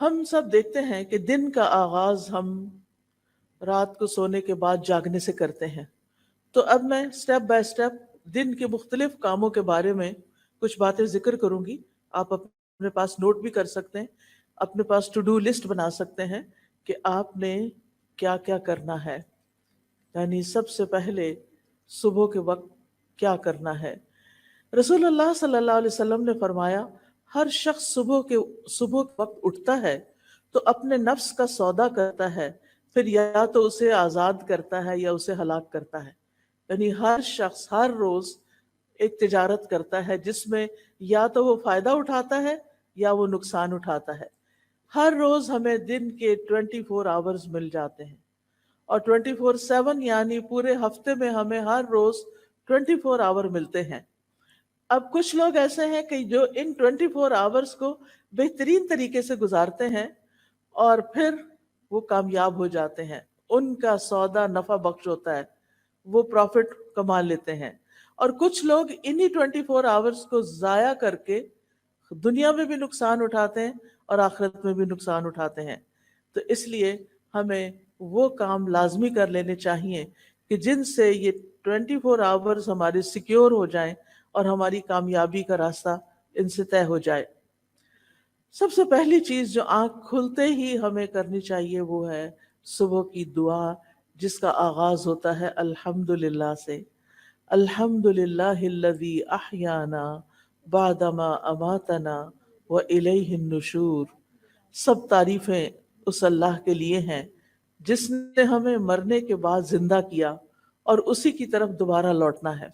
ہم سب دیکھتے ہیں کہ دن کا آغاز ہم رات کو سونے کے بعد جاگنے سے کرتے ہیں. تو اب میں سٹیپ بائی سٹیپ دن کے مختلف کاموں کے بارے میں کچھ باتیں ذکر کروں گی. آپ اپنے پاس نوٹ بھی کر سکتے ہیں، اپنے پاس ٹو ڈو لسٹ بنا سکتے ہیں کہ آپ نے کیا کیا کرنا ہے. یعنی سب سے پہلے صبح کے وقت کیا کرنا ہے. رسول اللہ صلی اللہ علیہ وسلم نے فرمایا، ہر شخص صبح کے وقت اٹھتا ہے تو اپنے نفس کا سودا کرتا ہے، پھر یا تو اسے آزاد کرتا ہے یا اسے ہلاک کرتا ہے. یعنی ہر شخص ہر روز ایک تجارت کرتا ہے جس میں یا تو وہ فائدہ اٹھاتا ہے یا وہ نقصان اٹھاتا ہے. ہر روز ہمیں دن کے 24 آورز مل جاتے ہیں، اور 24/7 یعنی پورے ہفتے میں ہمیں ہر روز 24 آور ملتے ہیں. اب کچھ لوگ ایسے ہیں کہ جو ان 24 آورز کو بہترین طریقے سے گزارتے ہیں اور پھر وہ کامیاب ہو جاتے ہیں، ان کا سودا نفع بخش ہوتا ہے، وہ پروفٹ کما لیتے ہیں. اور کچھ لوگ انہی 24 آورز کو ضائع کر کے دنیا میں بھی نقصان اٹھاتے ہیں اور آخرت میں بھی نقصان اٹھاتے ہیں. تو اس لیے ہمیں وہ کام لازمی کر لینے چاہیے کہ جن سے یہ 24 آورز ہمارے سیکیور ہو جائیں اور ہماری کامیابی کا راستہ ان سے طے ہو جائے. سب سے پہلی چیز جو آنکھ کھلتے ہی ہمیں کرنی چاہیے وہ ہے صبح کی دعا، جس کا آغاز ہوتا ہے الحمدللہ سے. الحمدللہ الذی احیانا بعدما اماتنا والیہ النشور. سب تعریفیں اس اللہ کے لیے ہیں جس نے ہمیں مرنے کے بعد زندہ کیا اور اسی کی طرف دوبارہ لوٹنا ہے.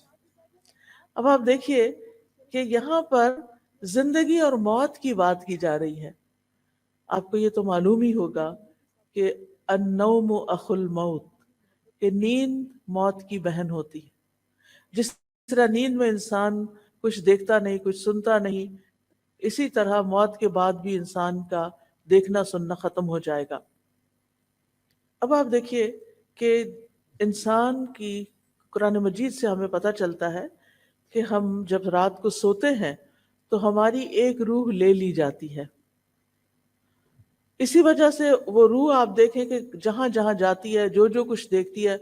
اب آپ دیکھیے کہ یہاں پر زندگی اور موت کی بات کی جا رہی ہے. آپ کو یہ تو معلوم ہی ہوگا کہ النوم اخو الموت، کہ نیند موت کی بہن ہوتی ہے. جس طرح نیند میں انسان کچھ دیکھتا نہیں، کچھ سنتا نہیں، اسی طرح موت کے بعد بھی انسان کا دیکھنا سننا ختم ہو جائے گا. اب آپ دیکھیے کہ انسان کی قرآن مجید سے ہمیں پتہ چلتا ہے کہ ہم جب رات کو سوتے ہیں تو ہماری ایک روح لے لی جاتی ہے. اسی وجہ سے وہ روح آپ دیکھیں کہ جہاں جہاں جاتی ہے، جو جو کچھ دیکھتی ہے،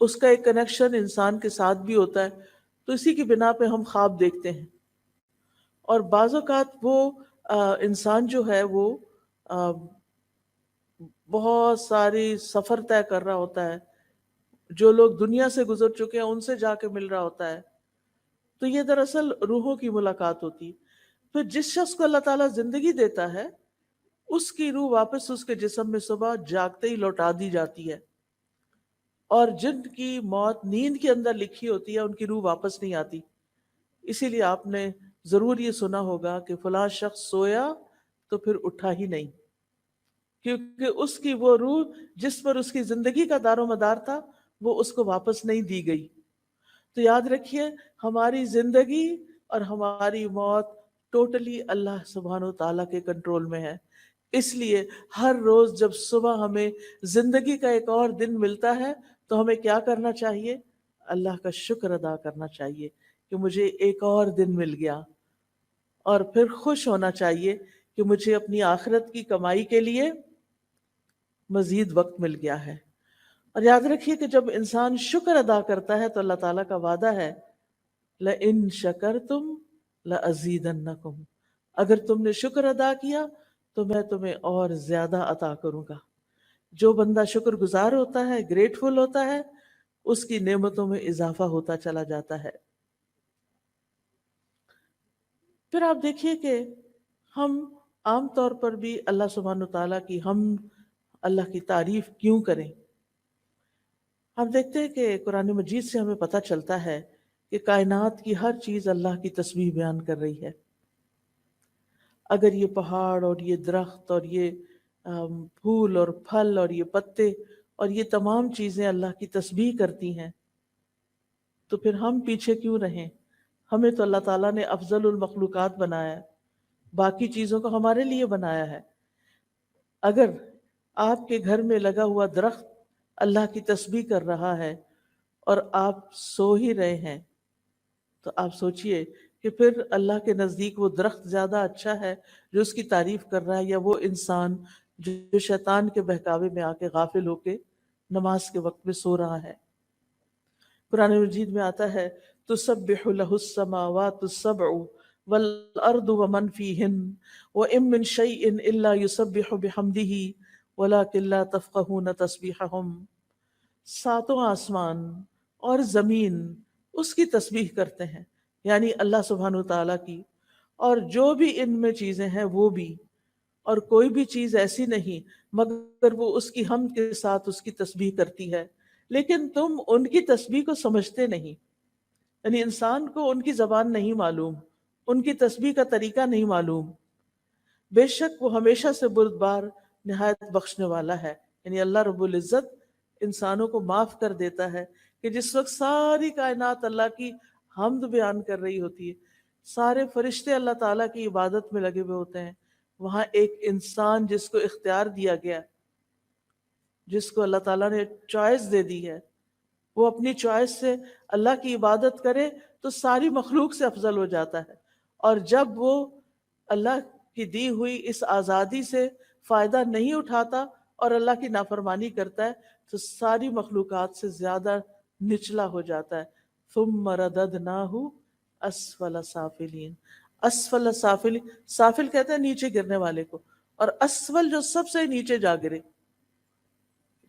اس کا ایک کنیکشن انسان کے ساتھ بھی ہوتا ہے. تو اسی کی بنا پہ ہم خواب دیکھتے ہیں. اور بعض اوقات وہ انسان جو ہے وہ بہت ساری سفر طے کر رہا ہوتا ہے، جو لوگ دنیا سے گزر چکے ہیں ان سے جا کے مل رہا ہوتا ہے. تو یہ دراصل روحوں کی ملاقات ہوتی. پھر جس شخص کو اللہ تعالیٰ زندگی دیتا ہے اس کی روح واپس اس کے جسم میں صبح جاگتے ہی لوٹا دی جاتی ہے، اور جن کی موت نیند کے اندر لکھی ہوتی ہے ان کی روح واپس نہیں آتی. اسی لیے آپ نے ضرور یہ سنا ہوگا کہ فلاں شخص سویا تو پھر اٹھا ہی نہیں، کیونکہ اس کی وہ روح جس پر اس کی زندگی کا دار و مدار تھا وہ اس کو واپس نہیں دی گئی. تو یاد رکھیے ہماری زندگی اور ہماری موت ٹوٹلی اللہ سبحانہ و تعالیٰ کے کنٹرول میں ہے. اس لیے ہر روز جب صبح ہمیں زندگی کا ایک اور دن ملتا ہے تو ہمیں کیا کرنا چاہیے؟ اللہ کا شکر ادا کرنا چاہیے کہ مجھے ایک اور دن مل گیا، اور پھر خوش ہونا چاہیے کہ مجھے اپنی آخرت کی کمائی کے لیے مزید وقت مل گیا ہے. اور یاد رکھیے کہ جب انسان شکر ادا کرتا ہے تو اللہ تعالیٰ کا وعدہ ہے لَإِن شَكَرْتُمْ لَأَزِيدَنَّكُمْ، اگر تم نے شکر ادا کیا تو میں تمہیں اور زیادہ عطا کروں گا. جو بندہ شکر گزار ہوتا ہے، گریٹفل ہوتا ہے، اس کی نعمتوں میں اضافہ ہوتا چلا جاتا ہے. پھر آپ دیکھیے کہ ہم عام طور پر بھی اللہ سبحانہ تعالیٰ کی اللہ کی تعریف کیوں کریں. ہم دیکھتے ہیں کہ قرآن مجید سے ہمیں پتہ چلتا ہے کہ کائنات کی ہر چیز اللہ کی تسبیح بیان کر رہی ہے. اگر یہ پہاڑ اور یہ درخت اور یہ پھول اور پھل اور یہ پتے اور یہ تمام چیزیں اللہ کی تسبیح کرتی ہیں تو پھر ہم پیچھے کیوں رہیں؟ ہمیں تو اللہ تعالیٰ نے افضل المخلوقات بنایا ہے، باقی چیزوں کو ہمارے لیے بنایا ہے. اگر آپ کے گھر میں لگا ہوا درخت اللہ کی تسبیح کر رہا ہے اور آپ سو ہی رہے ہیں تو آپ سوچئے کہ پھر اللہ کے نزدیک وہ درخت زیادہ اچھا ہے جو اس کی تعریف کر رہا ہے، یا وہ انسان جو شیطان کے بہکاوے میں آ کے غافل ہو کے نماز کے وقت میں سو رہا ہے؟ قرآن مجید میں آتا ہے تسبح له السماوات السبع والارض ومن فيهن وان من شيء الا يسبح بحمده ولكن لا تفقهون تسبيحهم، ساتوں آسمان اور زمین اس کی تسبیح کرتے ہیں، یعنی اللہ سبحانہ تعالیٰ کی، اور جو بھی ان میں چیزیں ہیں وہ بھی، اور کوئی بھی چیز ایسی نہیں مگر وہ اس کی حمد کے ساتھ اس کی تسبیح کرتی ہے، لیکن تم ان کی تسبیح کو سمجھتے نہیں، یعنی انسان کو ان کی زبان نہیں معلوم، ان کی تسبیح کا طریقہ نہیں معلوم۔ بے شک وہ ہمیشہ سے بردبار نہایت بخشنے والا ہے، یعنی اللہ رب العزت انسانوں کو معاف کر دیتا ہے کہ جس وقت ساری کائنات اللہ کی حمد بیان کر رہی ہوتی ہے، سارے فرشتے اللہ تعالیٰ کی عبادت میں لگے ہوئے ہوتے ہیں، وہاں ایک انسان جس کو اختیار دیا گیا، جس کو اللہ تعالیٰ نے چوائس دے دی ہے، وہ اپنی چوائس سے اللہ کی عبادت کرے تو ساری مخلوق سے افضل ہو جاتا ہے، اور جب وہ اللہ کی دی ہوئی اس آزادی سے فائدہ نہیں اٹھاتا اور اللہ کی نافرمانی کرتا ہے تو ساری مخلوقات سے زیادہ نچلا ہو جاتا ہے۔ ثم رددناہ اسفل سافلین، اسفل سافلین، سافل کہتے ہیں نیچے گرنے والے کو، اور اسفل جو سب سے نیچے جا گرے۔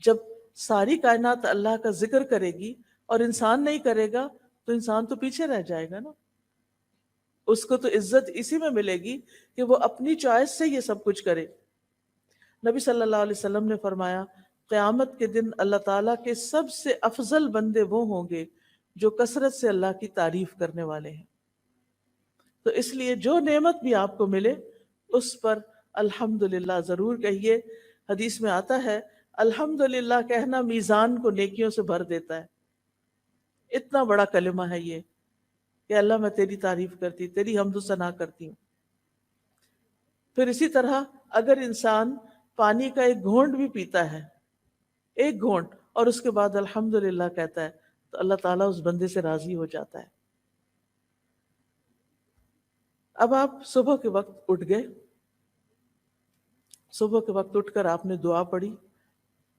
جب ساری کائنات اللہ کا ذکر کرے گی اور انسان نہیں کرے گا تو انسان تو پیچھے رہ جائے گا نا، اس کو تو عزت اسی میں ملے گی کہ وہ اپنی چوائس سے یہ سب کچھ کرے۔ نبی صلی اللہ علیہ وسلم نے فرمایا قیامت کے دن اللہ تعالیٰ کے سب سے افضل بندے وہ ہوں گے جو کثرت سے اللہ کی تعریف کرنے والے ہیں۔ تو اس لیے جو نعمت بھی آپ کو ملے اس پر الحمدللہ ضرور کہیے۔ حدیث میں آتا ہے الحمدللہ کہنا میزان کو نیکیوں سے بھر دیتا ہے۔ اتنا بڑا کلمہ ہے یہ کہ اللہ میں تیری تعریف کرتی، تیری حمد و ثنا کرتی ہوں۔ پھر اسی طرح اگر انسان پانی کا ایک گھونٹ بھی پیتا ہے، ایک گھونٹ، اور اس کے بعد الحمدللہ کہتا ہے تو اللہ تعالیٰ اس بندے سے راضی ہو جاتا ہے۔ اب آپ صبح کے وقت اٹھ گئے، صبح کے وقت اٹھ کر آپ نے دعا پڑھی،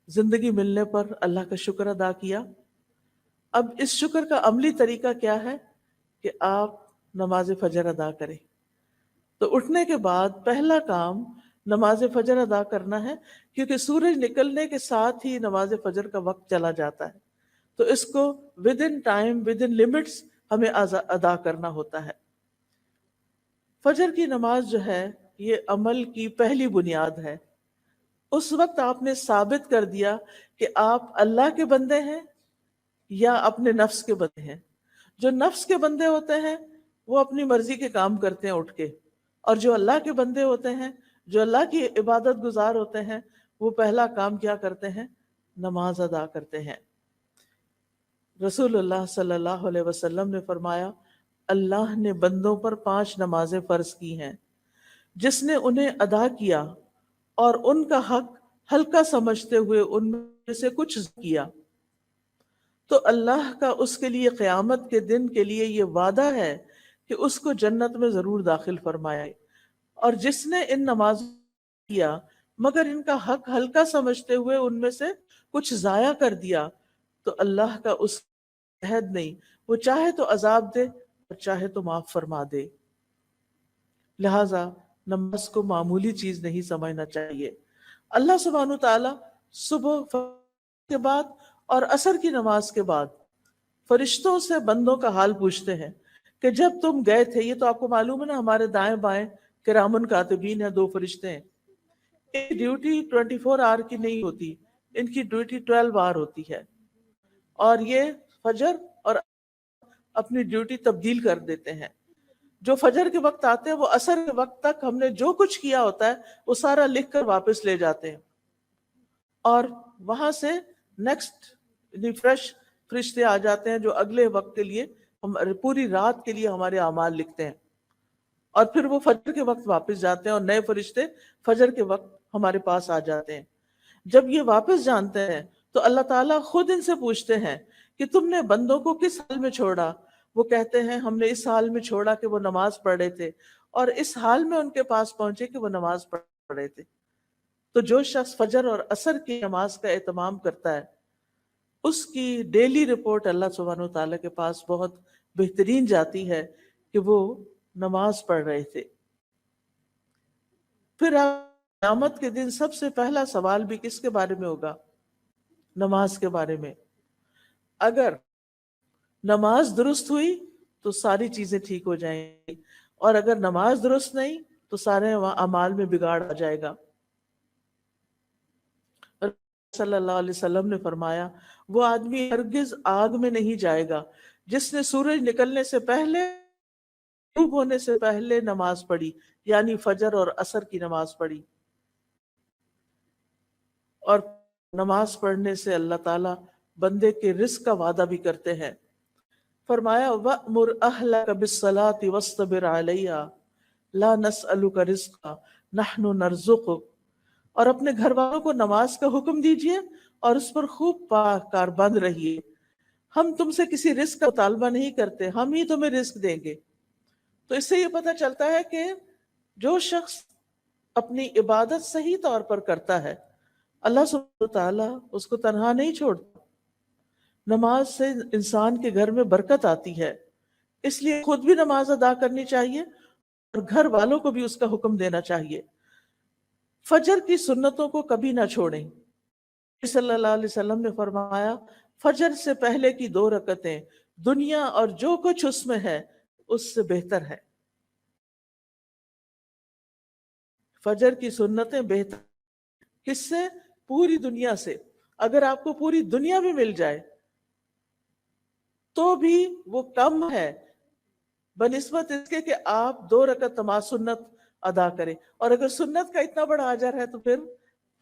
زندگی ملنے پر اللہ کا شکر ادا کیا۔ اب اس شکر کا عملی طریقہ کیا ہے کہ آپ نماز فجر ادا کریں۔ تو اٹھنے کے بعد پہلا کام نماز فجر ادا کرنا ہے، کیونکہ سورج نکلنے کے ساتھ ہی نماز فجر کا وقت چلا جاتا ہے، تو اس کو with in time, with in limits ہمیں ادا کرنا ہوتا ہے۔ فجر کی نماز جو ہے یہ عمل کی پہلی بنیاد ہے۔ اس وقت آپ نے ثابت کر دیا کہ آپ اللہ کے بندے ہیں یا اپنے نفس کے بندے ہیں۔ جو نفس کے بندے ہوتے ہیں وہ اپنی مرضی کے کام کرتے ہیں اٹھ کے، اور جو اللہ کے بندے ہوتے ہیں، جو اللہ کی عبادت گزار ہوتے ہیں، وہ پہلا کام کیا کرتے ہیں؟ نماز ادا کرتے ہیں۔ رسول اللہ صلی اللہ علیہ وسلم نے فرمایا اللہ نے بندوں پر 5 نمازیں فرض کی ہیں، جس نے انہیں ادا کیا اور ان کا حق ہلکا سمجھتے ہوئے ان میں سے کچھ کیا تو اللہ کا اس کے لیے قیامت کے دن کے لیے یہ وعدہ ہے کہ اس کو جنت میں ضرور داخل فرمائے، اور جس نے ان نماز کیا مگر ان کا حق ہلکا سمجھتے ہوئے ان میں سے کچھ ضائع کر دیا تو اللہ کا اس عہد نہیں، وہ چاہے تو عذاب دے اور چاہے تو معاف فرما دے۔ لہٰذا نماز کو معمولی چیز نہیں سمجھنا چاہیے۔ اللہ سبحانہ تعالیٰ صبح کے بعد اور عصر کی نماز کے بعد فرشتوں سے بندوں کا حال پوچھتے ہیں کہ جب تم گئے تھے، یہ تو آپ کو معلوم ہے نا، ہمارے دائیں بائیں کرامن کاتبین ہیں، 2 فرشتے ہیں، ان کی ڈیوٹی 24 آور کی نہیں ہوتی، ان کی ڈیوٹی 12 آور ہوتی ہے، اور یہ فجر اور اپنی ڈیوٹی تبدیل کر دیتے ہیں۔ جو فجر کے وقت آتے ہیں وہ عصر کے وقت تک ہم نے جو کچھ کیا ہوتا ہے وہ سارا لکھ کر واپس لے جاتے ہیں، اور وہاں سے نیکسٹ فریش فرشتے آ جاتے ہیں جو اگلے وقت کے لیے پوری رات کے لیے ہمارے اعمال لکھتے ہیں، اور پھر وہ فجر کے وقت واپس جاتے ہیں اور نئے فرشتے فجر کے وقت ہمارے پاس آ جاتے ہیں۔ جب یہ واپس جانتے ہیں تو اللہ تعالیٰ خود ان سے پوچھتے ہیں کہ تم نے بندوں کو کس حال میں چھوڑا، وہ کہتے ہیں ہم نے اس حال میں چھوڑا کہ وہ نماز پڑھ رہے تھے، اور اس حال میں ان کے پاس پہنچے کہ وہ نماز پڑھ رہے تھے۔ تو جو شخص فجر اور عصر کی نماز کا اہتمام کرتا ہے، اس کی ڈیلی رپورٹ اللہ سبحانہ و تعالیٰ کے پاس بہت بہترین جاتی ہے کہ وہ نماز پڑھ رہے تھے۔ پھر قیامت کے دن سب سے پہلا سوال بھی کس کے بارے میں ہوگا؟ نماز کے بارے میں۔ اگر نماز درست ہوئی تو ساری چیزیں ٹھیک ہو جائیں گی، اور اگر نماز درست نہیں تو سارے اعمال میں بگاڑ آ جائے گا۔ صلی اللہ علیہ وسلم نے فرمایا، وہ آدمی ہرگز آگ میں نہیں جائے گا جس نے سورج نکلنے سے پہلے، غروب ہونے سے پہلے نماز پڑھی، یعنی فجر اور عصر کی نماز پڑھی۔ اور نماز پڑھنے سے اللہ تعالیٰ بندے کے رزق کا وعدہ بھی کرتے ہیں۔ فرمایا وَأْمُرْ أَهْلَكَ بِالصَّلَاةِ وَاصْطَبِرْ عَلَيْهَا لَا نَسْأَلُكَ رِزْقًا نَحْنُ نَرْزُقُكَ، اور اپنے گھر والوں کو نماز کا حکم دیجئے اور اس پر خوب پاک کار بند رہیے۔ ہم تم سے کسی رزق کا مطالبہ نہیں کرتے، ہم ہی تمہیں رزق دیں گے۔ تو اس سے یہ پتہ چلتا ہے کہ جو شخص اپنی عبادت صحیح طور پر کرتا ہے، اللہ سبحانہ وتعالیٰ اس کو تنہا نہیں چھوڑتا۔ نماز سے انسان کے گھر میں برکت آتی ہے، اس لیے خود بھی نماز ادا کرنی چاہیے اور گھر والوں کو بھی اس کا حکم دینا چاہیے۔ فجر کی سنتوں کو کبھی نہ چھوڑیں۔ صلی اللہ علیہ وسلم نے فرمایا، فجر سے پہلے کی 2 رکعتیں دنیا اور جو کچھ اس میں ہے اس سے بہتر ہے۔ فجر کی سنتیں بہتر کس سے؟ پوری دنیا سے۔ اگر آپ کو پوری دنیا میں مل جائے تو بھی وہ کم ہے بنسبت اس کے کہ آپ 2 رکعت نماز سنت ادا کریں، اور اگر سنت کا اتنا بڑا اجر ہے تو پھر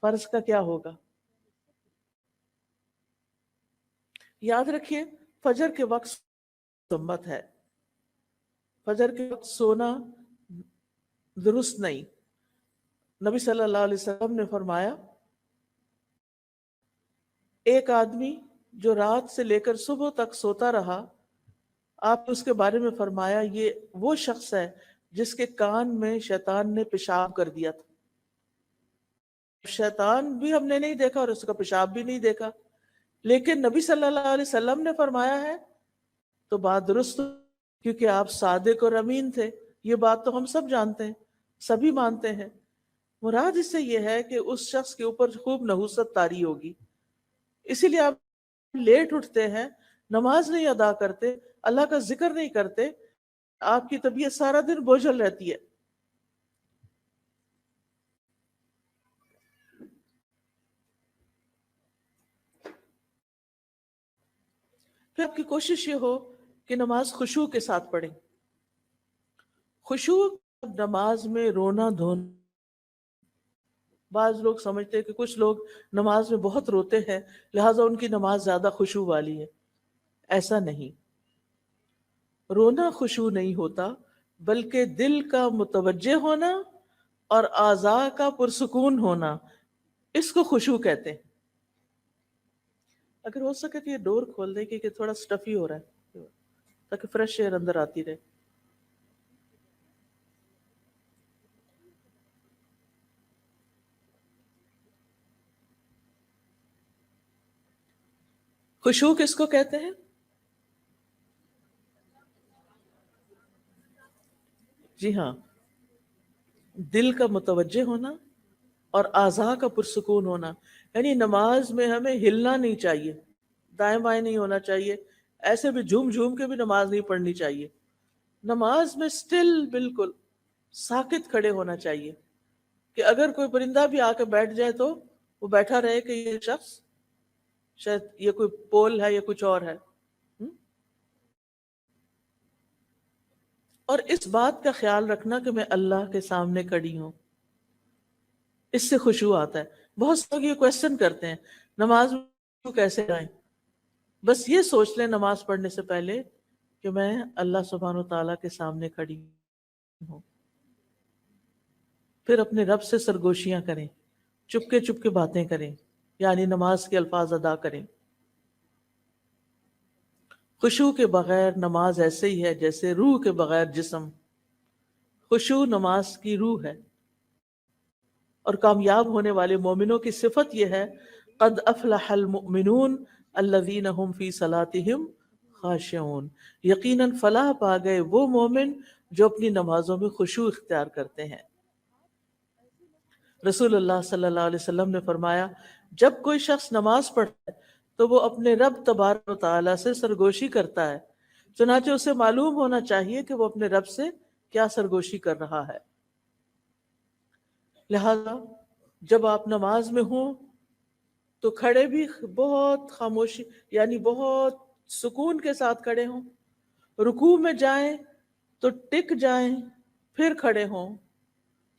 فرض کا کیا ہوگا؟ یاد رکھیے، فجر کے وقت سنت ہے، فجر کے وقت سونا درست نہیں۔ نبی صلی اللہ علیہ وسلم نے فرمایا، ایک آدمی جو رات سے لے کر صبح تک سوتا رہا، آپ اس کے بارے میں فرمایا یہ وہ شخص ہے جس کے کان میں شیطان نے پیشاب کر دیا تھا۔ شیطان بھی ہم نے نہیں دیکھا اور اس کا پیشاب بھی نہیں دیکھا، لیکن نبی صلی اللہ علیہ وسلم نے فرمایا ہے تو بات درست، کیونکہ آپ صادق اور امین تھے۔ یہ بات تو ہم سب جانتے ہیں، سبھی مانتے ہیں۔ مراد اس سے یہ ہے کہ اس شخص کے اوپر خوب نحوست طاری ہوگی، اسی لیے آپ لیٹ اٹھتے ہیں، نماز نہیں ادا کرتے، اللہ کا ذکر نہیں کرتے، آپ کی طبیعت سارا دن بوجھل رہتی ہے۔ پھر آپ کی کوشش یہ ہو کہ نماز خشوع کے ساتھ پڑھیں۔ خشوع نماز میں رونا دھونا، بعض لوگ سمجھتے ہیں کہ کچھ لوگ نماز میں بہت روتے ہیں لہٰذا ان کی نماز زیادہ خشوع والی ہے۔ ایسا نہیں، رونا خشوع نہیں ہوتا، بلکہ دل کا متوجہ ہونا اور اعضاء کا پرسکون ہونا، اس کو خشوع کہتے ہیں۔ اگر ہو سکے تو یہ ڈور کھول دیں کہ تھوڑا سٹفی ہو رہا ہے تاکہ فریش ایئر اندر آتی رہے۔ خشوع کس کو کہتے ہیں؟ جی ہاں، دل کا متوجہ ہونا اور اعضاء کا پرسکون ہونا، یعنی نماز میں ہمیں ہلنا نہیں چاہیے، دائیں بائیں نہیں ہونا چاہیے، ایسے بھی جھوم جھوم کے بھی نماز نہیں پڑھنی چاہیے۔ نماز میں سٹل، بالکل ساکت کھڑے ہونا چاہیے، کہ اگر کوئی پرندہ بھی آ کے بیٹھ جائے تو وہ بیٹھا رہے کہ یہ شخص شاید یہ کوئی پول ہے یا کچھ اور ہے۔ اور اس بات کا خیال رکھنا کہ میں اللہ کے سامنے کھڑی ہوں، اس سے خشوع آتا ہے۔ بہت سے لوگ یہ کوشچن کرتے ہیں نماز میں کیسے جائیں؟ بس یہ سوچ لیں نماز پڑھنے سے پہلے کہ میں اللہ سبحانہ و تعالیٰ کے سامنے کھڑی ہوں، پھر اپنے رب سے سرگوشیاں کریں، چپکے چپکے باتیں کریں، یعنی نماز کے الفاظ ادا کریں۔ خشوع کے بغیر نماز ایسے ہی ہے جیسے روح کے بغیر جسم. خشوع نماز کی روح ہے. اور کامیاب ہونے والے مومنوں کی صفت یہ ہے قد افلح المؤمنون الذین هم فی صلاتهم خاشعون. یقیناً فلاح پا گئے وہ مومن جو اپنی نمازوں میں خشوع اختیار کرتے ہیں. رسول اللہ صلی اللہ علیہ وسلم نے فرمایا جب کوئی شخص نماز پڑھتا ہے تو وہ اپنے رب تبارک و تعالیٰ سے سرگوشی کرتا ہے. چنانچہ اسے معلوم ہونا چاہیے کہ وہ اپنے رب سے کیا سرگوشی کر رہا ہے. لہذا جب آپ نماز میں ہوں تو کھڑے بھی بہت خاموشی یعنی بہت سکون کے ساتھ کھڑے ہوں. رکوع میں جائیں تو ٹک جائیں پھر کھڑے ہوں.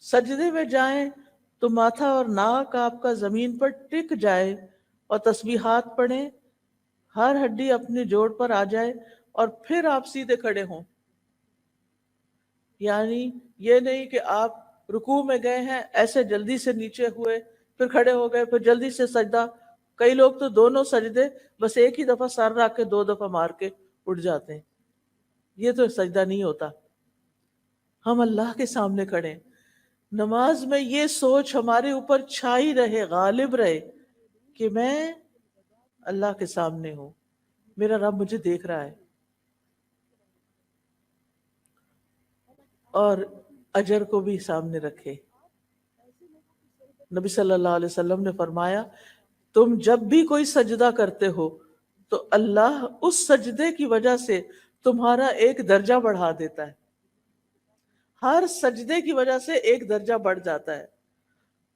سجدے میں جائیں تو ماتھا اور ناک آپ کا زمین پر ٹک جائے اور تسبیحات پڑھیں. ہر ہڈی اپنے جوڑ پر آ جائے اور پھر آپ سیدھے کھڑے ہوں. یعنی یہ نہیں کہ آپ رکوع میں گئے ہیں ایسے جلدی سے نیچے ہوئے پھر کھڑے ہو گئے پھر جلدی سے سجدہ. کئی لوگ تو دونوں سجدے بس ایک ہی دفعہ سر رکھ کے 2 دفعہ مار کے اٹھ جاتے ہیں. یہ تو سجدہ نہیں ہوتا. ہم اللہ کے سامنے کھڑے. نماز میں یہ سوچ ہمارے اوپر چھائی رہے غالب رہے کہ میں اللہ کے سامنے ہوں, میرا رب مجھے دیکھ رہا ہے. اور اجر کو بھی سامنے رکھے. نبی صلی اللہ علیہ وسلم نے فرمایا تم جب بھی کوئی سجدہ کرتے ہو تو اللہ اس سجدے کی وجہ سے تمہارا ایک درجہ بڑھا دیتا ہے. ہر سجدے کی وجہ سے ایک درجہ بڑھ جاتا ہے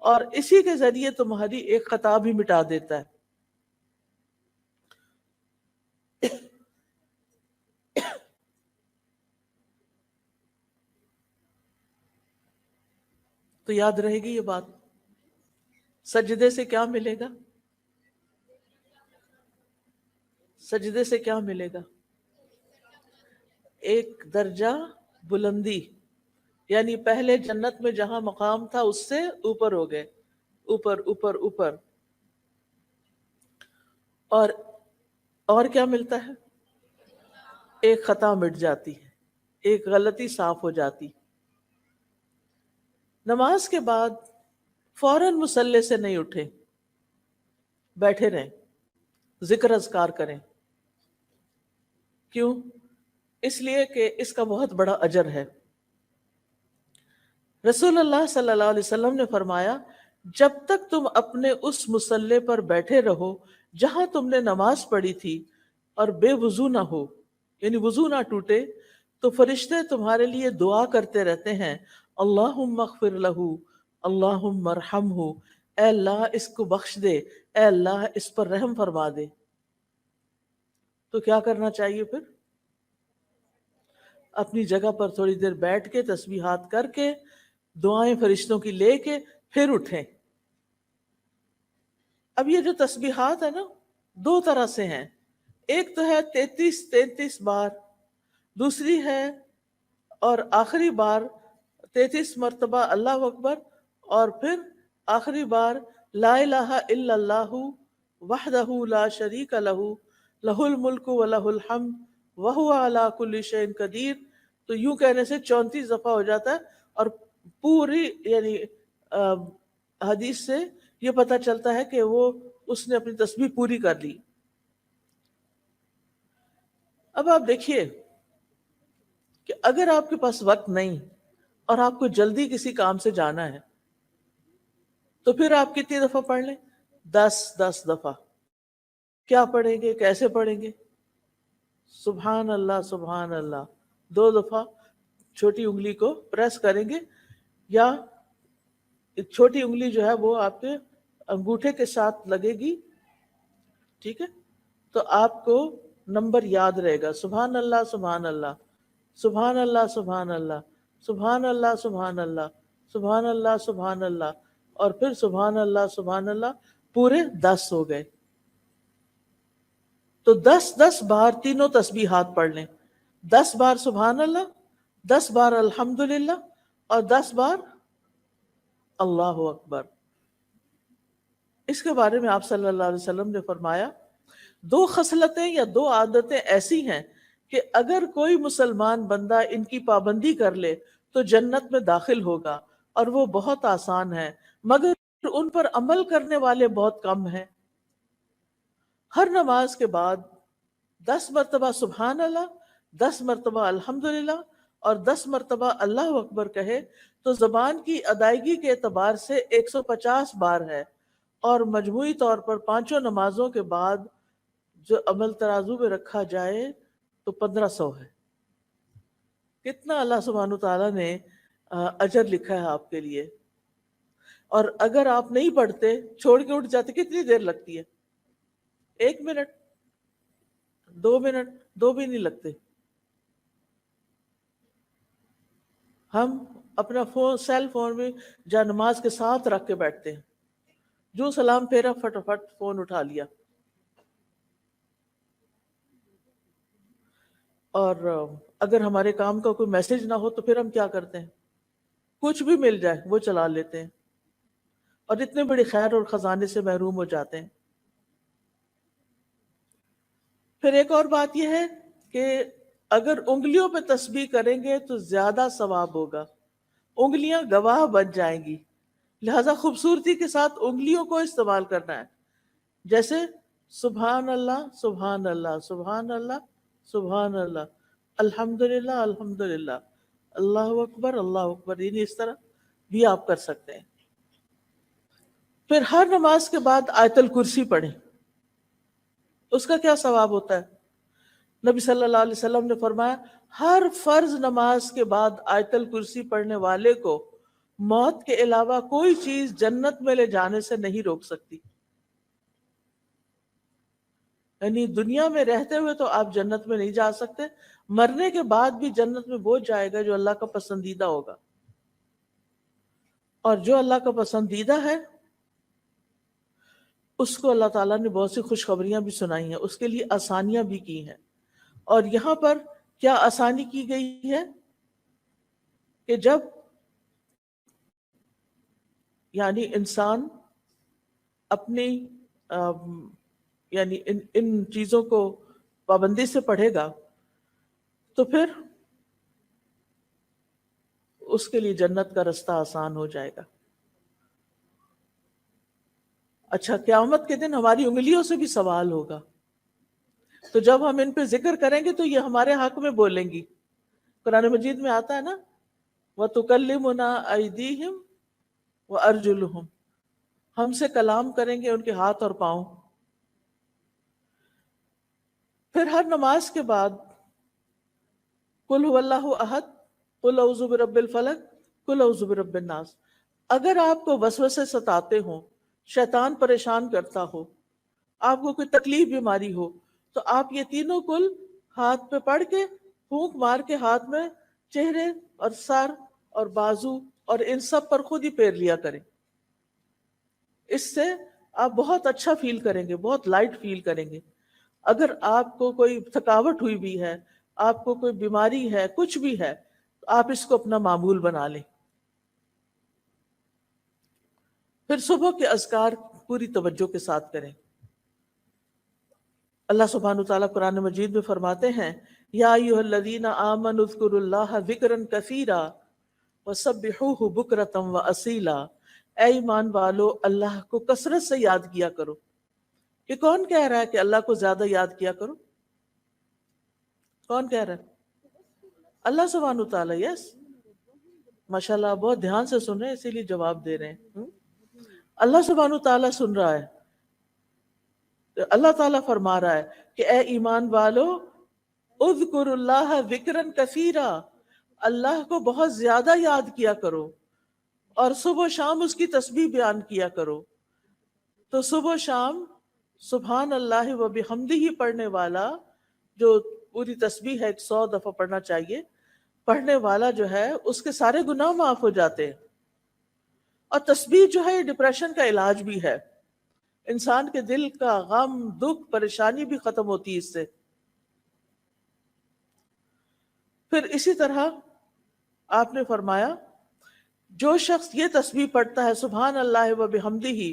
اور اسی کے ذریعے تمہاری ایک خطا بھی مٹا دیتا ہے. تو یاد رہے گی یہ بات. سجدے سے کیا ملے گا؟ سجدے سے کیا ملے گا؟ ایک درجہ بلندی. یعنی پہلے جنت میں جہاں مقام تھا اس سے اوپر ہو گئے, اوپر اوپر اوپر. اور کیا ملتا ہے؟ ایک خطا مٹ جاتی ہے, ایک غلطی صاف ہو جاتی. نماز کے بعد فوراً مصلی سے نہیں اٹھے, بیٹھے رہیں, ذکر اذکار کریں. کیوں؟ اس لیے کہ اس کا بہت بڑا اجر ہے. رسول اللہ صلی اللہ علیہ وسلم نے فرمایا جب تک تم اپنے اس مصلی پر بیٹھے رہو جہاں تم نے نماز پڑھی تھی اور بے وضو نہ ہو, یعنی وضو نہ ٹوٹے, تو فرشتے تمہارے لیے دعا کرتے رہتے ہیں اللہم اغفر لہ, اللہم ارحمہ, اے اللہ اس کو بخش دے, اے اللہ اس پر رحم فرما دے. تو کیا کرنا چاہیے پھر؟ اپنی جگہ پر تھوڑی دیر بیٹھ کے تسبیحات کر کے دعائیں فرشتوں کی لے کے پھر اٹھیں. اب یہ جو تسبیحات ہے نا 2 طرح سے ہیں. ایک تو ہے 33 بار, دوسری ہے اور آخری بار 33 مرتبہ اللہ اکبر, اور پھر آخری بار لا الہ الا اللہ وحدہ لا شریک لہ لہ الملک و لہ الحمد وہو علی کل شیء قدیر. تو یوں کہنے سے 34 دفعہ ہو جاتا ہے اور پوری یعنی حدیث سے یہ پتہ چلتا ہے کہ وہ اس نے اپنی تسبیح پوری کر لی. اب آپ دیکھیے کہ اگر آپ کے پاس وقت نہیں اور آپ کو جلدی کسی کام سے جانا ہے تو پھر آپ کتنی دفعہ پڑھ لیں؟ 10 دفعہ. کیا پڑھیں گے, کیسے پڑھیں گے؟ سبحان اللہ سبحان اللہ 2 دفعہ چھوٹی انگلی کو پریس کریں گے, یا چھوٹی انگلی جو ہے وہ آپ کے انگوٹھے کے ساتھ لگے گی, ٹھیک ہے, تو آپ کو نمبر یاد رہے گا سبحان اللہ سبحان اللہ سبحان اللہ سبحان اللہ سبحان اللہ سبحان اللہ سبحان اللہ سبحان اللہ, اور پھر سبحان اللہ پورے 10 ہو گئے. تو 10 بار تینوں تسبیحات پڑھ لیں. 10 بار سبحان اللہ, 10 بار الحمدللہ, اور 10 بار اللہ اکبر. اس کے بارے میں آپ صلی اللہ علیہ وسلم نے فرمایا دو خصلتیں یا دو عادتیں ایسی ہیں کہ اگر کوئی مسلمان بندہ ان کی پابندی کر لے تو جنت میں داخل ہوگا، اور وہ بہت آسان ہے، مگر ان پر عمل کرنے والے بہت کم ہیں۔ ہر نماز کے بعد 10 مرتبہ سبحان اللہ، 10 مرتبہ الحمدللہ اور 10 مرتبہ اللہ اکبر کہے تو زبان کی ادائیگی کے اعتبار سے 150 بار ہے، اور مجموعی طور پر پانچوں نمازوں کے بعد جو عمل ترازو میں رکھا جائے تو 1500 ہے۔ کتنا اللہ سبحانہ تعالیٰ نے اجر لکھا ہے آپ کے لیے۔ اور اگر آپ نہیں پڑھتے، چھوڑ کے اٹھ جاتے، کتنی دیر لگتی ہے؟ 1 منٹ، 2 منٹ، 2 بھی نہیں لگتے۔ ہم اپنا فون، سیل فون میں جا نماز کے ساتھ رکھ کے بیٹھتے ہیں، جو سلام پھیرا فٹافٹ فون اٹھا لیا۔ اور اگر ہمارے کام کا کوئی میسج نہ ہو تو پھر ہم کیا کرتے ہیں؟ کچھ بھی مل جائے وہ چلا لیتے ہیں، اور اتنے بڑے خیر اور خزانے سے محروم ہو جاتے ہیں۔ پھر ایک اور بات یہ ہے کہ اگر انگلیوں پہ تسبیح کریں گے تو زیادہ ثواب ہوگا، انگلیاں گواہ بن جائیں گی، لہذا خوبصورتی کے ساتھ انگلیوں کو استعمال کرنا ہے، جیسے سبحان اللہ سبحان اللہ سبحان اللہ سبحان اللہ، الحمدللہ الحمدللہ، اللہ اکبر، یعنی اس طرح بھی آپ کر سکتے ہیں۔ پھر ہر نماز کے بعد آیت الکرسی پڑھیں، اس کا کیا ثواب ہوتا ہے؟ نبی صلی اللہ علیہ وسلم نے فرمایا ہر فرض نماز کے بعد آیت الکرسی پڑھنے والے کو موت کے علاوہ کوئی چیز جنت میں لے جانے سے نہیں روک سکتی۔ یعنی دنیا میں رہتے ہوئے تو آپ جنت میں نہیں جا سکتے، مرنے کے بعد بھی جنت میں وہ جائے گا جو اللہ کا پسندیدہ ہوگا، اور جو اللہ کا پسندیدہ ہے اس کو اللہ تعالیٰ نے بہت سی خوشخبریاں بھی سنائی ہیں، اس کے لیے آسانیاں بھی کی ہیں۔ اور یہاں پر کیا آسانی کی گئی ہے کہ جب یعنی انسان اپنی یعنی ان چیزوں کو پابندی سے پڑھے گا تو پھر اس کے لیے جنت کا رستہ آسان ہو جائے گا۔ اچھا، قیامت کے دن ہماری انگلیوں سے بھی سوال ہوگا، تو جب ہم ان پہ ذکر کریں گے تو یہ ہمارے حق میں بولیں گی۔ قرآن مجید میں آتا ہے نا، وَتُكَلِّمُنَا أَيْدِيهِمْ وَأَرْجُلُهُمْ، ہم سے کلام کریں گے ان کے ہاتھ اور پاؤں۔ پھر ہر نماز کے بعد قُلْ هُوَ اللَّهُ أَحَدٌ قُلْ أَعُوذُ بِرَبِّ الْفَلَقِ قُلْ أَعُوذُ بِرَبِّ النَّاسِ، اگر آپ کو وسوسے ستاتے ہوں، شیطان پریشان کرتا ہو، آپ کو کوئی تکلیف بیماری ہو، تو آپ یہ تینوں کل ہاتھ پہ پڑھ کے پھونک مار کے ہاتھ میں چہرے اور سر اور بازو اور ان سب پر خود ہی پھیر لیا کریں۔ اس سے آپ بہت اچھا فیل کریں گے، بہت لائٹ فیل کریں گے۔ اگر آپ کو کوئی تھکاوٹ ہوئی بھی ہے، آپ کو کوئی بیماری ہے، کچھ بھی ہے، تو آپ اس کو اپنا معمول بنا لیں۔ پھر صبح کے اذکار پوری توجہ کے ساتھ کریں۔ اللہ سبحانہ تعالیٰ قرآن مجید میں فرماتے ہیں یا ایھا الذین آمنوا اذکروا اللہ ذکرا کثیرا وسبحوہ بکرۃ واصیلا، اے ایمان والو اللہ کو کثرت سے یاد کیا کرو۔ یہ کون کہہ رہا ہے کہ اللہ کو زیادہ یاد کیا کرو؟ کون کہہ رہا ہے؟ اللہ سبحانہ تعالیٰ۔ یس، ماشاءاللہ، بہت دھیان سے سن رہے ہیں، اسی لیے جواب دے رہے ہیں۔ اللہ سبحانہ تعالیٰ سن رہا ہے۔ اللہ تعالیٰ فرما رہا ہے کہ اے ایمان والو اذکر اللہ ذکرا کثیرا، اللہ کو بہت زیادہ یاد کیا کرو، اور صبح و شام اس کی تسبیح بیان کیا کرو۔ تو صبح و شام سبحان اللہ و بحمدہ پڑھنے والا، جو پوری تسبیح ہے 100 دفعہ پڑھنا چاہیے، پڑھنے والا جو ہے اس کے سارے گناہ معاف ہو جاتے ہیں۔ اور تسبیح جو ہے یہ ڈپریشن کا علاج بھی ہے، انسان کے دل کا غم، دکھ، پریشانی بھی ختم ہوتی ہے اس سے۔ پھر اسی طرح آپ نے فرمایا جو شخص یہ تسبیح پڑھتا ہے سبحان اللہ و بحمدہ،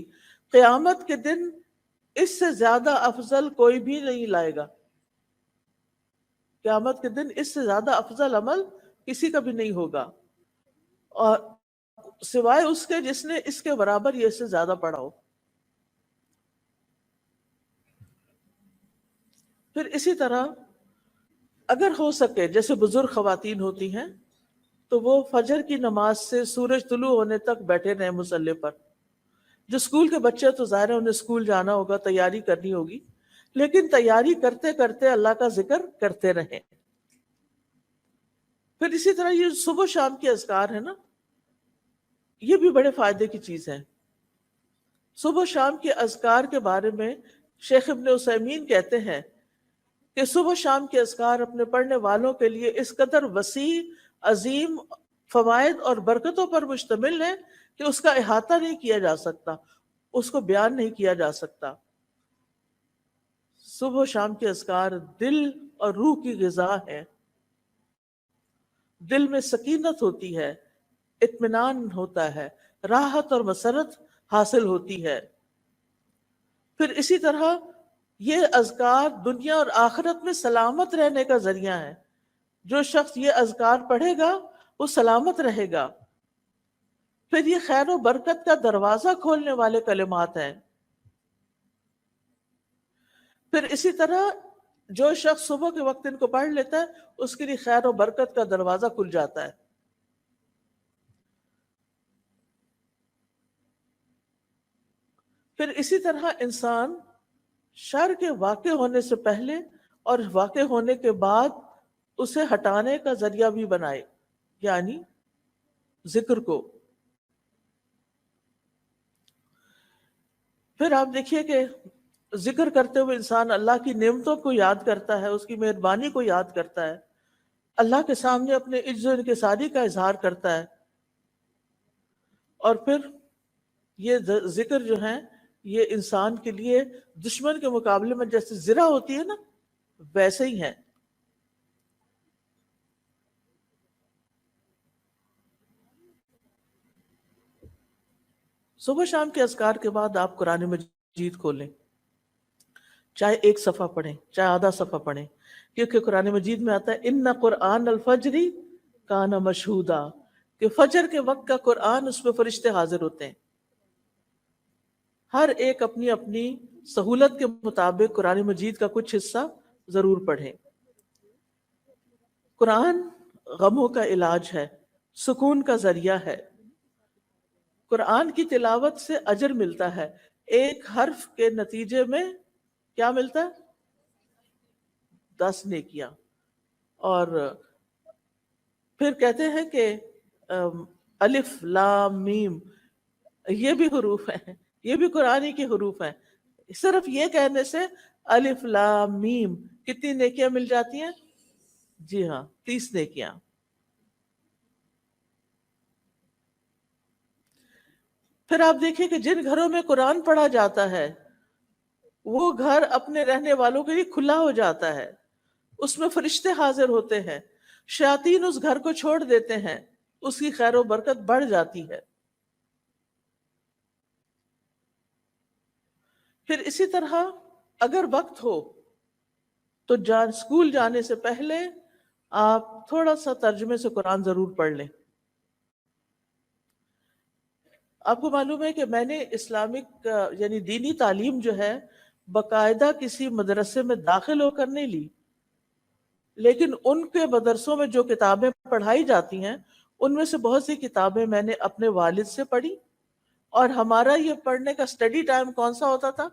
قیامت کے دن اس سے زیادہ افضل کوئی بھی نہیں لائے گا. قیامت کے دن اس سے زیادہ افضل عمل کسی کا بھی نہیں ہوگا، اور سوائے اس کے جس نے اس کے برابر یہ اس سے زیادہ پڑھا ہو. پھر اسی طرح اگر ہو سکے، جیسے بزرگ خواتین ہوتی ہیں تو وہ فجر کی نماز سے سورج طلوع ہونے تک بیٹھے رہے مصلی پر. جو اسکول کے بچے تو ظاہر ہے انہیں اسکول جانا ہوگا، تیاری کرنی ہوگی، لیکن تیاری کرتے کرتے اللہ کا ذکر کرتے رہیں. پھر اسی طرح یہ صبح شام کے اذکار ہے نا، یہ بھی بڑے فائدے کی چیز ہے. صبح شام کے اذکار کے بارے میں شیخ ابن عثیمین کہتے ہیں کہ صبح شام کے اذکار اپنے پڑھنے والوں کے لیے اس قدر وسیع، عظیم فوائد اور برکتوں پر مشتمل ہے کہ اس کا احاطہ نہیں کیا جا سکتا، اس کو بیان نہیں کیا جا سکتا. صبح و شام کے اذکار دل اور روح کی غذا ہے. دل میں سکینت ہوتی ہے، اطمینان ہوتا ہے، راحت اور مسرت حاصل ہوتی ہے. پھر اسی طرح یہ اذکار دنیا اور آخرت میں سلامت رہنے کا ذریعہ ہے. جو شخص یہ اذکار پڑھے گا وہ سلامت رہے گا. پھر یہ خیر و برکت کا دروازہ کھولنے والے کلمات ہیں. پھر اسی طرح جو شخص صبح کے وقت ان کو پڑھ لیتا ہے اس کے لیے خیر و برکت کا دروازہ کھل جاتا ہے. پھر اسی طرح انسان شر کے واقع ہونے سے پہلے اور واقع ہونے کے بعد اسے ہٹانے کا ذریعہ بھی بنائے، یعنی ذکر کو. پھر آپ دیکھیے کہ ذکر کرتے ہوئے انسان اللہ کی نعمتوں کو یاد کرتا ہے، اس کی مہربانی کو یاد کرتا ہے، اللہ کے سامنے اپنے عجز و انکساری کا اظہار کرتا ہے. اور پھر یہ ذکر جو ہے یہ انسان کے لیے دشمن کے مقابلے میں جیسے زرہ ہوتی ہے نا، ویسے ہی ہے. صبح شام کے اذکار کے بعد آپ قرآن مجید کھولیں، چاہے ایک صفحہ پڑھیں چاہے آدھا صفحہ پڑھیں، کیونکہ قرآن مجید میں آتا ہے ان قرآن الفجر کان مشہودا، کہ فجر کے وقت کا قرآن اس میں فرشتے حاضر ہوتے ہیں. ہر ایک اپنی اپنی سہولت کے مطابق قرآن مجید کا کچھ حصہ ضرور پڑھیں. قرآن غموں کا علاج ہے، سکون کا ذریعہ ہے. قرآن کی تلاوت سے اجر ملتا ہے. ایک حرف کے نتیجے میں کیا ملتا ہے؟ 10 نیکیاں. اور پھر کہتے ہیں کہ الف لام میم یہ بھی حروف ہیں، یہ بھی قرآن کے حروف ہیں. صرف یہ کہنے سے الف لام میم کتنی نیکیاں مل جاتی ہیں؟ جی ہاں، 30 نیکیاں. پھر آپ دیکھیں کہ جن گھروں میں قرآن پڑھا جاتا ہے وہ گھر اپنے رہنے والوں کے لیے کھلا ہو جاتا ہے، اس میں فرشتے حاضر ہوتے ہیں، شیاطین اس گھر کو چھوڑ دیتے ہیں، اس کی خیر و برکت بڑھ جاتی ہے. پھر اسی طرح اگر وقت ہو تو اسکول جانے سے پہلے آپ تھوڑا سا ترجمے سے قرآن ضرور پڑھ لیں. آپ کو معلوم ہے کہ میں نے اسلامک یعنی دینی تعلیم جو ہے باقاعدہ کسی مدرسے میں داخل ہو کر نہیں لی، لیکن ان کے مدرسوں میں جو کتابیں پڑھائی جاتی ہیں ان میں سے بہت سی کتابیں میں نے اپنے والد سے پڑھی. اور ہمارا یہ پڑھنے کا سٹڈی ٹائم کون سا ہوتا تھا؟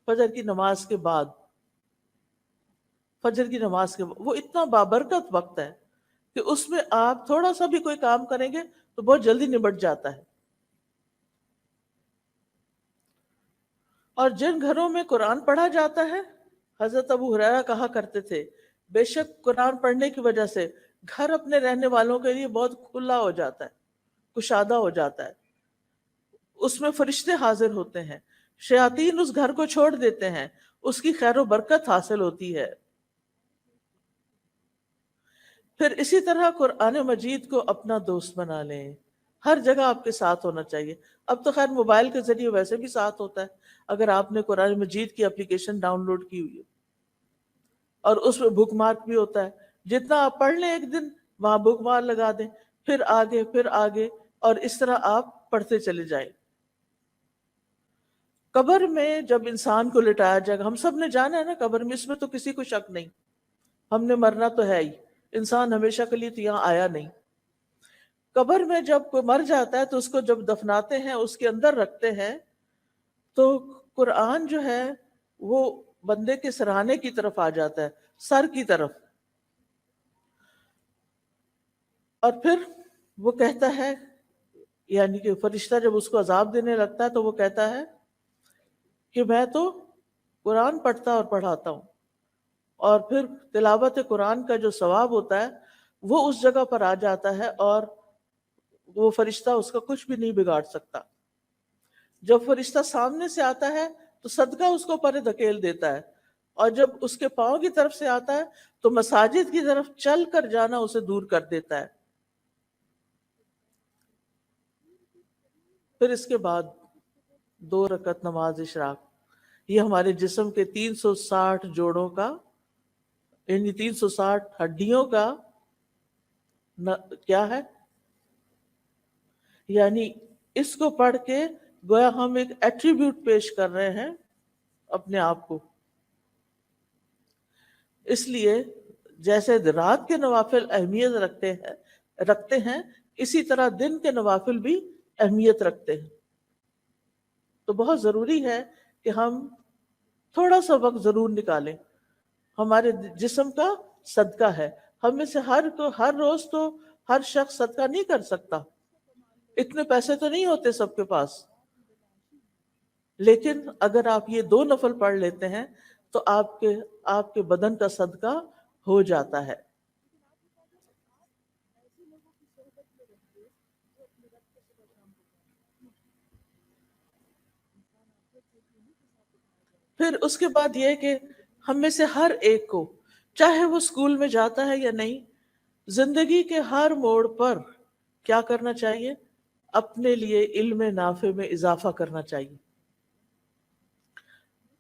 فجر کی نماز کے بعد. فجر کی نماز کے بعد وہ اتنا بابرکت وقت ہے کہ اس میں آپ تھوڑا سا بھی کوئی کام کریں گے تو بہت جلدی نبٹ جاتا ہے. اور جن گھروں میں قرآن پڑھا جاتا ہے، حضرت ابو ہریرہ کہا کرتے تھے بے شک قرآن پڑھنے کی وجہ سے گھر اپنے رہنے والوں کے لیے بہت کھلا ہو جاتا ہے، کشادہ ہو جاتا ہے. اس میں فرشتے حاضر ہوتے ہیں، شیاطین اس گھر کو چھوڑ دیتے ہیں، اس کی خیر و برکت حاصل ہوتی ہے. پھر اسی طرح قرآن مجید کو اپنا دوست بنا لیں، ہر جگہ آپ کے ساتھ ہونا چاہیے. اب تو خیر موبائل کے ذریعے ویسے بھی ساتھ ہوتا ہے، اگر آپ نے قرآن مجید کی اپلیکیشن ڈاؤن لوڈ کی ہوئی ہے اور اس میں بک مارک بھی ہوتا ہے، جتنا آپ پڑھ لیں ایک دن وہاں بک مارک لگا دیں، پھر آگے اور اس طرح آپ پڑھتے چلے جائیں۔ قبر میں جب انسان کو لٹایا جائے گا، ہم سب نے جانا ہے نا قبر میں، اس میں تو کسی کو شک نہیں، ہم نے مرنا تو ہے ہی، انسان ہمیشہ کے لیے تو یہاں آیا نہیں۔ قبر میں جب کوئی مر جاتا ہے تو اس کو جب دفناتے ہیں، اس کے اندر رکھتے ہیں، تو قرآن جو ہے وہ بندے کے سرہانے کی طرف آ جاتا ہے، سر کی طرف، اور پھر وہ کہتا ہے، یعنی کہ فرشتہ جب اس کو عذاب دینے لگتا ہے تو وہ کہتا ہے کہ میں تو قرآن پڑھتا اور پڑھاتا ہوں، اور پھر تلاوت قرآن کا جو ثواب ہوتا ہے وہ اس جگہ پر آ جاتا ہے، اور وہ فرشتہ اس کا کچھ بھی نہیں بگاڑ سکتا۔ جب فرشتہ سامنے سے آتا ہے تو صدقہ اس کو پرے دھکیل دیتا ہے، اور جب اس کے پاؤں کی طرف سے آتا ہے تو مساجد کی طرف چل کر جانا اسے دور کر دیتا ہے۔ پھر اس کے بعد 2 رکعت نماز اشراق، یہ ہمارے جسم کے 360 جوڑوں کا، یعنی 360 ہڈیوں کا کیا ہے، یعنی اس کو پڑھ کے گویا ہم ایک ایٹریبیوٹ پیش کر رہے ہیں اپنے آپ کو۔ اس لیے جیسے رات کے نوافل اہمیت رکھتے ہیں، اسی طرح دن کے نوافل بھی اہمیت رکھتے ہیں۔ تو بہت ضروری ہے کہ ہم تھوڑا سا وقت ضرور نکالیں، ہمارے جسم کا صدقہ ہے۔ ہم میں سے ہر روز تو ہر شخص صدقہ نہیں کر سکتا، اتنے پیسے تو نہیں ہوتے سب کے پاس، لیکن اگر آپ یہ 2 نفل پڑھ لیتے ہیں تو آپ کے بدن کا صدقہ ہو جاتا ہے۔ پھر اس کے بعد یہ کہ ہم میں سے ہر ایک کو، چاہے وہ اسکول میں جاتا ہے یا نہیں، زندگی کے ہر موڑ پر کیا کرنا چاہیے؟ اپنے لیے علم نافع میں اضافہ کرنا چاہیے۔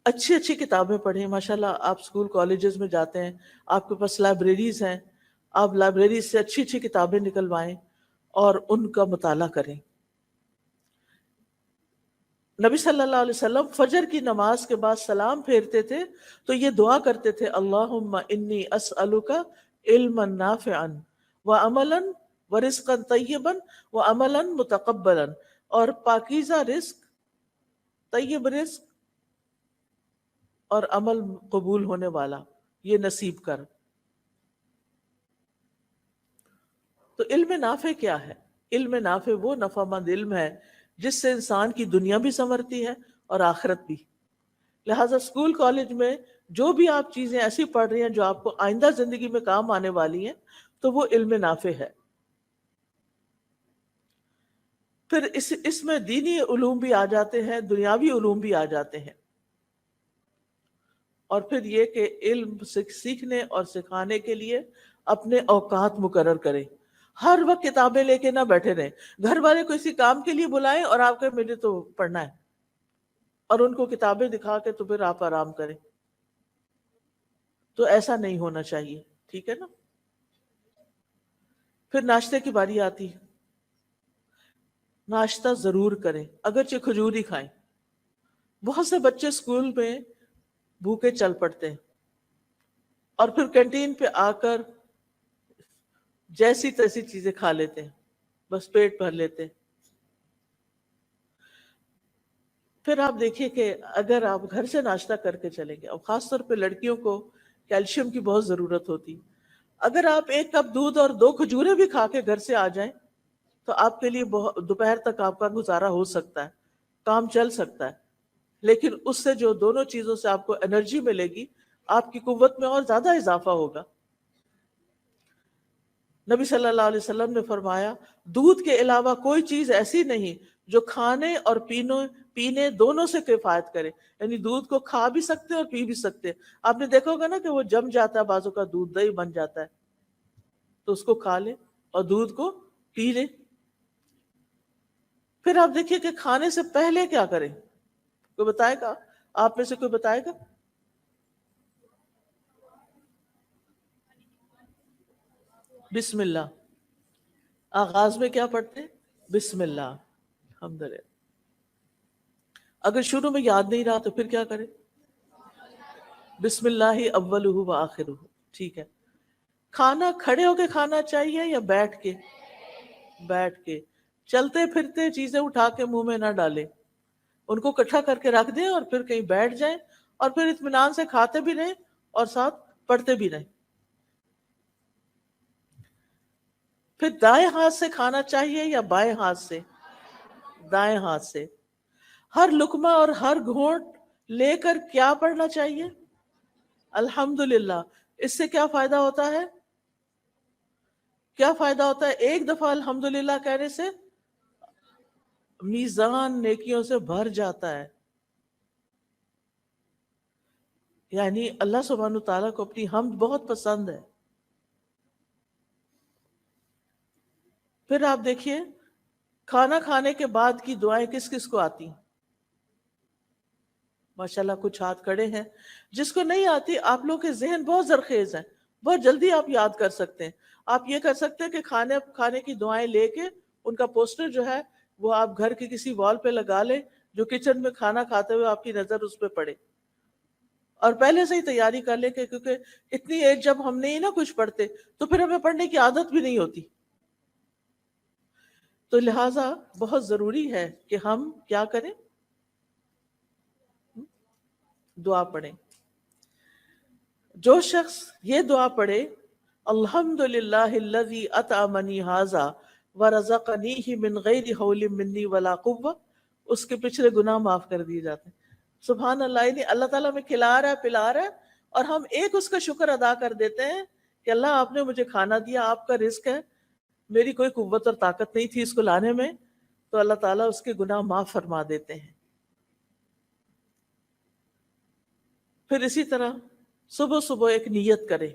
اچھی اچھی کتابیں پڑھیں، ماشاءاللہ آپ اسکول کالجز میں جاتے ہیں، آپ کے پاس لائبریریز ہیں، آپ لائبریریز سے اچھی اچھی کتابیں نکلوائیں اور ان کا مطالعہ کریں۔ نبی صلی اللہ علیہ وسلم فجر کی نماز کے بعد سلام پھیرتے تھے تو یہ دعا کرتے تھے، اللہم انی اسألک علما نافعا وعملا ورزقا طیبا وعملا متقبلا، اور پاکیزہ رزق، طیب رزق اور عمل قبول ہونے والا یہ نصیب کر۔ تو علم نافع کیا ہے؟ علم نافع وہ نفع مند علم ہے جس سے انسان کی دنیا بھی سنورتی ہے اور آخرت بھی۔ لہٰذا اسکول کالج میں جو بھی آپ چیزیں ایسی پڑھ رہی ہیں جو آپ کو آئندہ زندگی میں کام آنے والی ہیں، تو وہ علم نافع ہے۔ پھر اس میں دینی علوم بھی آ جاتے ہیں، دنیاوی علوم بھی آ جاتے ہیں، اور پھر یہ کہ علم سیکھنے اور سکھانے کے لیے اپنے اوقات مقرر کریں۔ ہر وقت کتابیں لے کے نہ بیٹھے رہیں، گھر والے کو کسی کام کے لیے بلائیں اور آپ کہیں مجھے تو پڑھنا ہے، اور ان کو کتابیں دکھا کے تو پھر آپ آرام کریں، تو ایسا نہیں ہونا چاہیے، ٹھیک ہے نا۔ پھر ناشتے کی باری آتی ہے، ناشتہ ضرور کریں، اگرچہ کھجور ہی کھائیں۔ بہت سے بچے اسکول میں بھوکے چل پڑتے ہیں اور پھر کینٹین پہ آ کر جیسی تیسی چیزیں کھا لیتے ہیں، بس پیٹ بھر لیتے ہیں۔ پھر آپ دیکھیے کہ اگر آپ گھر سے ناشتہ کر کے چلیں گے، اور خاص طور پہ لڑکیوں کو کیلشیم کی بہت ضرورت ہوتی، اگر آپ 1 کپ دودھ اور 2 کھجوریں بھی کھا کے گھر سے آ جائیں تو آپ کے لیے دوپہر تک آپ کا گزارا ہو سکتا ہے، کام چل سکتا ہے۔ لیکن اس سے جو دونوں چیزوں سے آپ کو انرجی ملے گی، آپ کی قوت میں اور زیادہ اضافہ ہوگا۔ نبی صلی اللہ علیہ وسلم نے فرمایا، دودھ کے علاوہ کوئی چیز ایسی نہیں جو کھانے اور پینے دونوں سے کفایت کرے، یعنی دودھ کو کھا بھی سکتے اور پی بھی سکتے۔ آپ نے دیکھا ہوگا نا کہ وہ جم جاتا ہے، بازو کا دودھ دہی بن جاتا ہے، تو اس کو کھا لے اور دودھ کو پی لے۔ پھر آپ دیکھیے کہ کھانے سے پہلے کیا کریں. کوئی بتائے گا؟ آپ میں سے کوئی بتائے گا؟ بسم اللہ. آغاز میں کیا پڑھتے ہیں؟ بسم اللہ. الحمدللہ. اگر شروع میں یاد نہیں رہا تو پھر کیا کریں؟ بسم اللہ اولہ و آخرہ. ٹھیک ہے. کھانا کھڑے ہو کے کھانا چاہیے یا بیٹھ کے؟ بیٹھ کے. چلتے پھرتے چیزیں اٹھا کے منہ میں نہ ڈالیں، ان کو اکٹھا کر کے رکھ دیں اور پھر کہیں بیٹھ جائیں اور پھر اطمینان سے کھاتے بھی رہیں اور ساتھ پڑھتے بھی رہیں. پھر دائیں ہاتھ سے کھانا چاہیے یا بائیں ہاتھ سے؟ دائیں ہاتھ سے. ہر لقمہ اور ہر گھونٹ لے کر کیا پڑھنا چاہیے؟ الحمدللہ. اس سے کیا فائدہ ہوتا ہے؟ کیا فائدہ ہوتا ہے ایک دفعہ الحمدللہ کہنے سے؟ میزان نیکیوں سے بھر جاتا ہے. یعنی اللہ سبحانہ تعالیٰ کو اپنی حمد بہت پسند ہے. پھر آپ دیکھیے کھانا کھانے کے بعد کی دعائیں کس کس کو آتی ہیں؟ ماشاءاللہ کچھ ہاتھ کھڑے ہیں. جس کو نہیں آتی، آپ لوگ کے ذہن بہت زرخیز ہیں، بہت جلدی آپ یاد کر سکتے ہیں. آپ یہ کر سکتے ہیں کہ کھانے کی دعائیں لے کے ان کا پوسٹر جو ہے وہ آپ گھر کی کسی وال پہ لگا لیں، جو کچن میں کھانا کھاتے ہوئے آپ کی نظر اس پہ پڑے. اور پہلے سے ہی تیاری کر لیں کہ کیونکہ اتنی ایج جب ہم نہیں نا کچھ پڑھتے تو پھر ہمیں پڑھنے کی عادت بھی نہیں ہوتی. تو لہٰذا بہت ضروری ہے کہ ہم کیا کریں؟ دعا پڑھیں. جو شخص یہ دعا پڑھے الحمدللہ الذی اطعمنی ھذا ورزقنیہ من غیر حول منی ولا قوہ، اس کے پچھلے گناہ معاف کر دیے جاتے ہیں. سبحان اللہ. یعنی اللہ تعالیٰ میں کھلا رہا ہے، پلا رہا ہے، اور ہم ایک اس کا شکر ادا کر دیتے ہیں کہ اللہ آپ نے مجھے کھانا دیا، آپ کا رزق ہے، میری کوئی قوت اور طاقت نہیں تھی اس کو لانے میں، تو اللہ تعالیٰ اس کے گناہ معاف فرما دیتے ہیں. پھر اسی طرح صبح صبح ایک نیت کرے،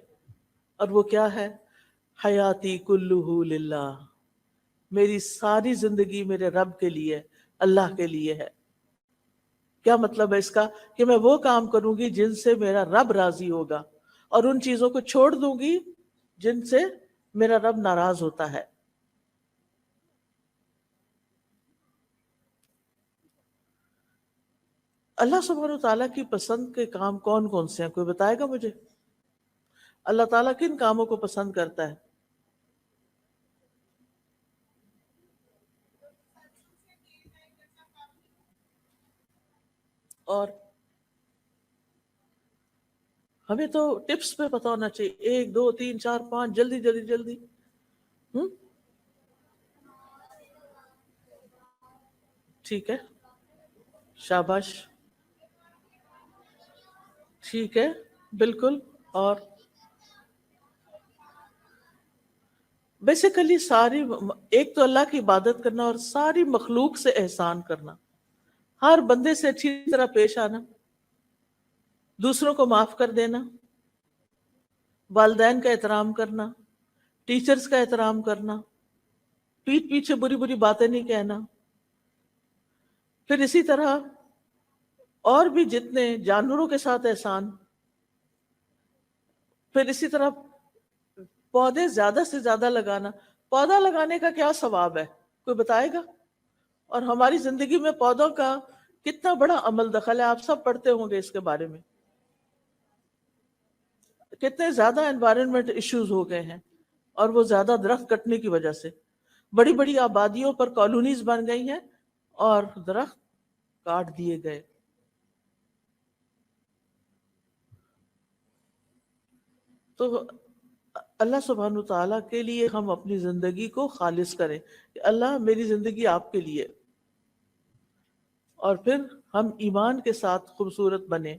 اور وہ کیا ہے؟ حیاتی کلہ للہ، میری ساری زندگی میرے رب کے لیے، اللہ کے لیے ہے. کیا مطلب ہے اس کا؟ کہ میں وہ کام کروں گی جن سے میرا رب راضی ہوگا، اور ان چیزوں کو چھوڑ دوں گی جن سے میرا رب ناراض ہوتا ہے. اللہ سبحانہ تعالیٰ کی پسند کے کام کون کون سے ہیں؟ کوئی بتائے گا مجھے؟ اللہ تعالیٰ کن کاموں کو پسند کرتا ہے؟ اور ہمیں تو ٹپس پہ پتا ہونا چاہیے، 1 2 3 4 5، جلدی جلدی جلدی. ہم؟ ٹھیک ہے. شاباش. ٹھیک ہے. بالکل. اور بیسیکلی ایک تو اللہ کی عبادت کرنا اور ساری مخلوق سے احسان کرنا، ہر بندے سے اچھی طرح پیش آنا، دوسروں کو معاف کر دینا، والدین کا احترام کرنا، ٹیچرز کا احترام کرنا، پیٹھ پیچھے بری بری باتیں نہیں کہنا. پھر اسی طرح اور بھی جتنے جانوروں کے ساتھ احسان. پھر اسی طرح پودے زیادہ سے زیادہ لگانا. پودا لگانے کا کیا ثواب ہے؟ کوئی بتائے گا؟ اور ہماری زندگی میں پودوں کا کتنا بڑا عمل دخل ہے، آپ سب پڑھتے ہوں گے اس کے بارے میں. کتنے زیادہ انوائرمنٹ ایشوز ہو گئے ہیں، اور وہ زیادہ درخت کٹنے کی وجہ سے. بڑی بڑی آبادیوں پر کالونیز بن گئی ہیں اور درخت کاٹ دیے گئے. تو اللہ سبحانہ تعالیٰ کے لیے ہم اپنی زندگی کو خالص کریں کہ اللہ میری زندگی آپ کے لیے، اور پھر ہم ایمان کے ساتھ خوبصورت بنیں.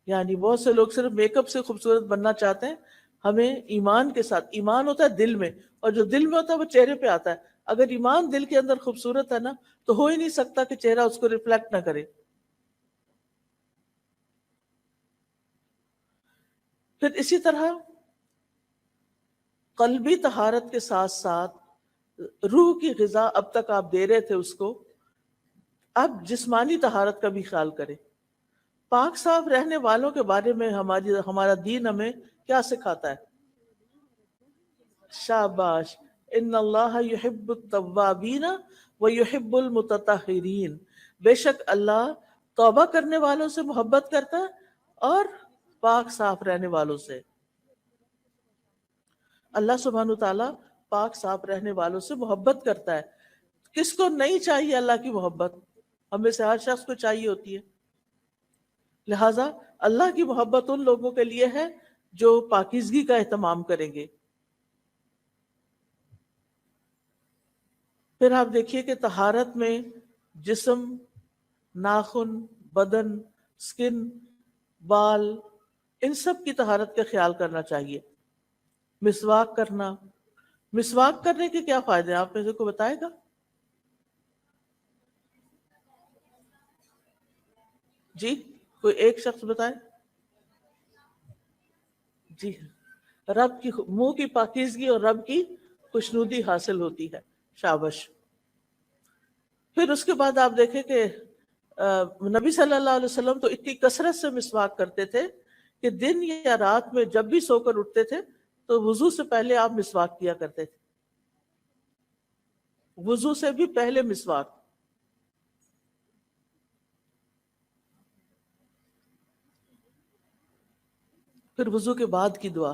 یعنی بہت سے لوگ صرف میک اپ سے خوبصورت بننا چاہتے ہیں. ہمیں ایمان کے ساتھ، ایمان ہوتا ہے دل میں، اور جو دل میں ہوتا ہے وہ چہرے پہ آتا ہے. اگر ایمان دل کے اندر خوبصورت ہے نا تو ہو ہی نہیں سکتا کہ چہرہ اس کو ریفلیکٹ نہ کرے. پھر اسی طرح قلبی طہارت کے ساتھ ساتھ روح کی غذا اب تک آپ دے رہے تھے اس کو، اب جسمانی طہارت کا بھی خیال کریں۔ پاک صاف رہنے والوں کے بارے میں ہمارا دین ہمیں کیا سکھاتا ہے؟ شاباش، ان اللہ یحب التوابین ویحب المتطہرین، بے شک اللہ توبہ کرنے والوں سے محبت کرتا ہے اور پاک صاف رہنے والوں سے۔ اللہ سبحانہ تعالیٰ پاک صاف رہنے والوں سے محبت کرتا ہے۔ کس کو نہیں چاہیے اللہ کی محبت؟ ہمیں سے ہر شخص کو چاہیے ہوتی ہے۔ لہٰذا اللہ کی محبت ان لوگوں کے لیے ہے جو پاکیزگی کا اہتمام کریں گے۔ پھر آپ دیکھیے کہ طہارت میں جسم، ناخن، بدن، سکن، بال، ان سب کی طہارت کا خیال کرنا چاہیے۔ مسواک کرنا، مسواک کرنے کے کیا فائدے ہیں؟ آپ میں سے کوئی بتائے گا؟ جی کوئی ایک شخص بتائے۔ جی رب کی منہ کی پاکیزگی اور رب کی خوشنودی حاصل ہوتی ہے۔ شابش۔ پھر اس کے بعد آپ دیکھیں کہ نبی صلی اللہ علیہ وسلم تو اتنی کثرت سے مسواک کرتے تھے کہ دن یا رات میں جب بھی سو کر اٹھتے تھے تو وضو سے پہلے آپ مسواک کیا کرتے تھے، وضو سے بھی پہلے مسواک۔ پھر وضو کے بعد کی دعا،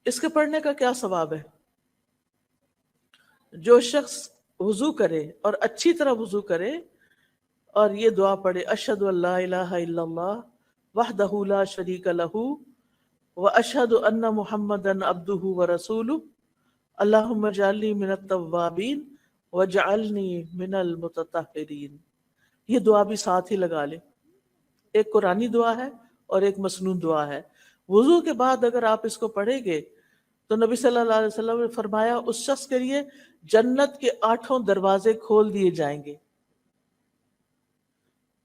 اس کے پڑھنے کا کیا ثواب ہے؟ جو شخص وضو کرے اور اچھی طرح وضو کرے اور یہ دعا پڑھے، اشہد ان لا الہ الا اللہ وحدہ لا شریک لہ واشہد ان محمدا عبدہ ورسولہ اللہم اجعلنی من التوابین واجعلنی من المتطہرین، یہ دعا بھی ساتھ ہی لگا لے۔ ایک قرآنی دعا ہے اور ایک مسنون دعا ہے۔ وضو کے بعد اگر آپ اس کو پڑھیں گے تو نبی صلی اللہ علیہ وسلم نے فرمایا اس شخص کے لیے جنت کے 8 دروازے کھول دیے جائیں گے۔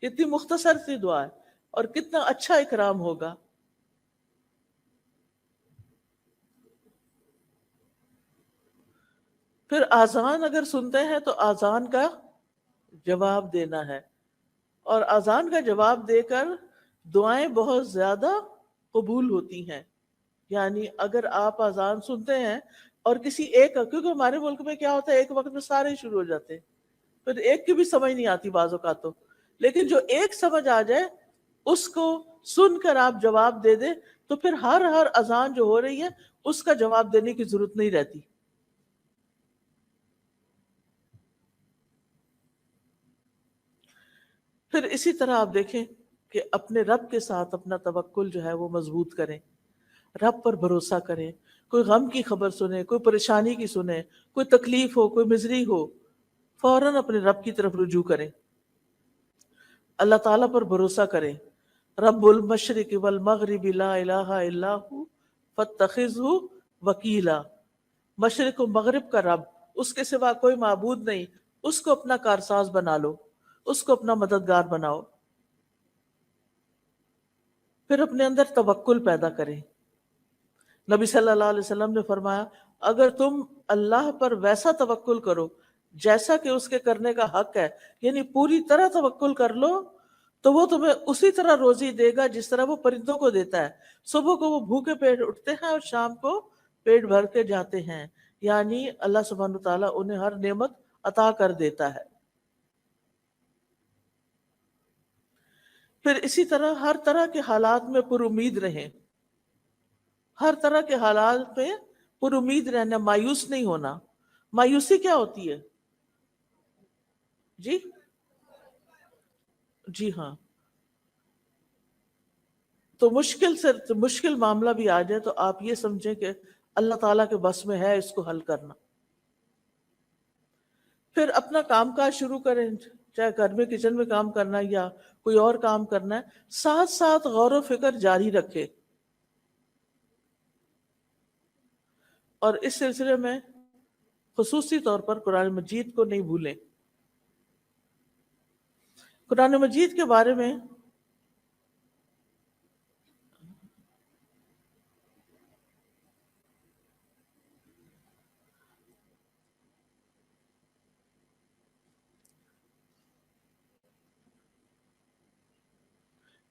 کتنی مختصر سی دعا ہے اور کتنا اچھا اکرام ہوگا۔ پھر آذان اگر سنتے ہیں تو آذان کا جواب دینا ہے، اور آذان کا جواب دے کر دعائیں بہت زیادہ قبول ہوتی ہیں۔ یعنی اگر آپ آذان سنتے ہیں اور کسی ایک، کیونکہ ہمارے ملک میں کیا ہوتا ہے ایک وقت میں سارے شروع ہو جاتے ہیں، پھر ایک کی بھی سمجھ نہیں آتی بعض اوقات تو، لیکن جو ایک سمجھ آ جائے اس کو سن کر آپ جواب دے دیں تو پھر ہر اذان جو ہو رہی ہے اس کا جواب دینے کی ضرورت نہیں رہتی۔ پھر اسی طرح آپ دیکھیں کہ اپنے رب کے ساتھ اپنا توکل جو ہے وہ مضبوط کریں، رب پر بھروسہ کریں۔ کوئی غم کی خبر سنے، کوئی پریشانی کی سنے، کوئی تکلیف ہو، کوئی مزری ہو، فوراً اپنے رب کی طرف رجوع کریں، اللہ تعالیٰ پر بھروسہ کریں۔ رب المشرق والمغرب لا الہ الا ہو فاتخذہ وکیلا، مشرق و مغرب کا رب، اس کے سوا کوئی معبود نہیں، اس کو اپنا کارساز بنا لو، اس کو اپنا مددگار بناؤ۔ پھر اپنے اندر توکل پیدا کریں۔ نبی صلی اللہ علیہ وسلم نے فرمایا اگر تم اللہ پر ویسا توکل کرو جیسا کہ اس کے کرنے کا حق ہے، یعنی پوری طرح توکل کر لو، تو وہ تمہیں اسی طرح روزی دے گا جس طرح وہ پرندوں کو دیتا ہے۔ صبح کو وہ بھوکے پیٹ اٹھتے ہیں اور شام کو پیٹ بھر کے جاتے ہیں، یعنی اللہ سبحانہ تعالیٰ انہیں ہر نعمت عطا کر دیتا ہے۔ پھر اسی طرح ہر طرح کے حالات میں پر امید رہیں، ہر طرح کے حالات میں پر امید رہنا، مایوس نہیں ہونا۔ مایوسی کیا ہوتی ہے؟ جی جی ہاں، تو مشکل معاملہ بھی آ جائے تو آپ یہ سمجھیں کہ اللہ تعالیٰ کے بس میں ہے اس کو حل کرنا۔ پھر اپنا کام کاج شروع کریں، چاہے گھر میں کچن میں کام کرنا ہے یا کوئی اور کام کرنا ہے، ساتھ ساتھ غور و فکر جاری رکھے۔ اور اس سلسلے میں خصوصی طور پر قرآن مجید کو نہیں بھولیں۔ قرآن مجید کے بارے میں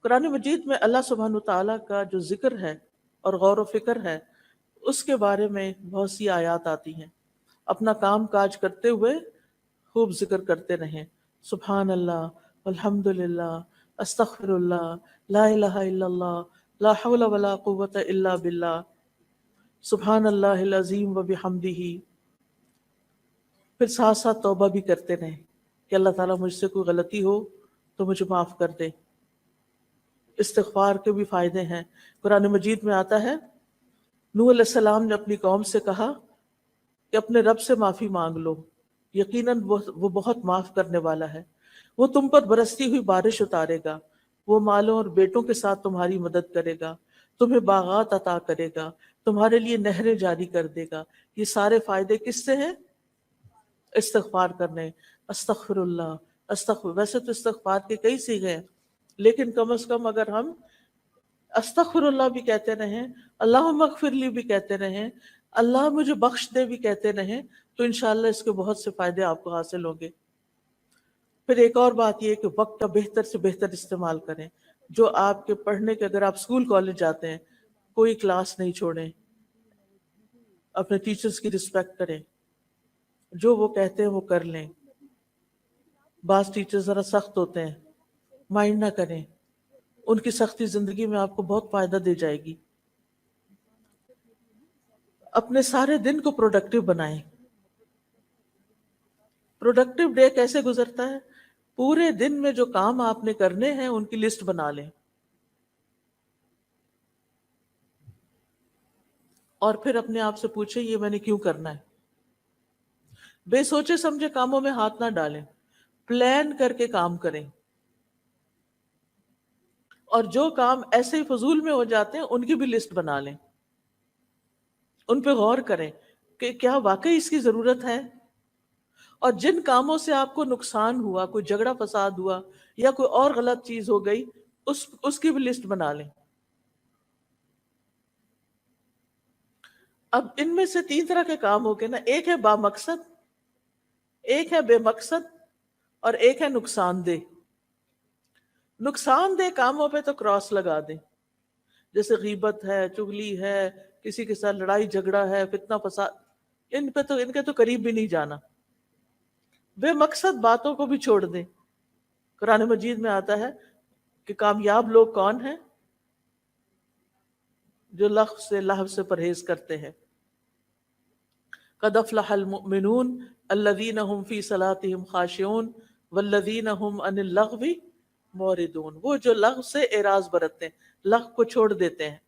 قرآن مجید میں اللہ سبحانہ تعالیٰ کا جو ذکر ہے اور غور و فکر ہے اس کے بارے میں بہت سی آیات آتی ہیں. اپنا کام کاج کرتے ہوئے خوب ذکر کرتے رہیں. سبحان اللہ، الحمد للہ، استغفر اللہ، لا الہ الا اللہ، لا حول ولا قوت الا باللہ، سبحان اللہ العظیم و بحمدہ. پھر ساتھ ساتھ توبہ بھی کرتے رہیں کہ اللہ تعالیٰ مجھ سے کوئی غلطی ہو تو مجھے معاف کر دے. استغفار کے بھی فائدے ہیں. قرآن مجید میں آتا ہے نوح علیہ السلام نے اپنی قوم سے کہا کہ اپنے رب سے معافی مانگ لو، یقیناً وہ بہت معاف کرنے والا ہے. وہ تم پر برستی ہوئی بارش اتارے گا، وہ مالوں اور بیٹوں کے ساتھ تمہاری مدد کرے گا، تمہیں باغات عطا کرے گا، تمہارے لیے نہریں جاری کر دے گا. یہ سارے فائدے کس سے ہیں؟ استغفار کرنے. استغفر اللہ، استغفر. ویسے تو استغفار کے کئی صیغے ہیں، لیکن کم از کم اگر ہم استغفر اللہ بھی کہتے رہیں، اللہم اغفر لی بھی کہتے رہیں، اللہ مجھے بخش دے بھی کہتے رہیں، تو انشاءاللہ اس کے بہت سے فائدے آپ کو حاصل ہوں گے. پھر ایک اور بات یہ کہ وقت کا بہتر سے بہتر استعمال کریں. جو آپ کے پڑھنے کے، اگر آپ اسکول کالج جاتے ہیں، کوئی کلاس نہیں چھوڑیں، اپنے ٹیچرز کی رسپیکٹ کریں، جو وہ کہتے ہیں وہ کر لیں. بعض ٹیچر ذرا سخت ہوتے ہیں، مائنڈ نہ کریں، ان کی سختی زندگی میں آپ کو بہت فائدہ دے جائے گی. اپنے سارے دن کو پروڈکٹیو بنائیں. پروڈکٹیو ڈے کیسے گزرتا ہے؟ پورے دن میں جو کام آپ نے کرنے ہیں ان کی لسٹ بنا لیں، اور پھر اپنے آپ سے پوچھیں یہ میں نے کیوں کرنا ہے. بے سوچے سمجھے کاموں میں ہاتھ نہ ڈالیں، پلان کر کے کام کریں. اور جو کام ایسے ہی فضول میں ہو جاتے ہیں ان کی بھی لسٹ بنا لیں، ان پہ غور کریں کہ کیا واقعی اس کی ضرورت ہے. اور جن کاموں سے آپ کو نقصان ہوا، کوئی جھگڑا فساد ہوا یا کوئی اور غلط چیز ہو گئی، اس کی بھی لسٹ بنا لیں. اب ان میں سے 3 طرح کے کام ہو گئے نا. ایک ہے با مقصد، ایک ہے بے مقصد، اور ایک ہے نقصان دہ. نقصان دہ کاموں پہ تو کراس لگا دیں، جیسے غیبت ہے، چغلی ہے، کسی کے ساتھ لڑائی جھگڑا ہے، فتنہ فساد، ان کے تو قریب بھی نہیں جانا. بے مقصد باتوں کو بھی چھوڑ دیں. قرآن مجید میں آتا ہے کہ کامیاب لوگ کون ہیں؟ جو لغو سے، لہو سے پرہیز کرتے ہیں. قد افلح المؤمنون الذین هم فی صلاتهم خاشعون والذین هم عن اللغو معرضون. وہ جو لغو سے اعراض برتتے ہیں، لغو کو چھوڑ دیتے ہیں.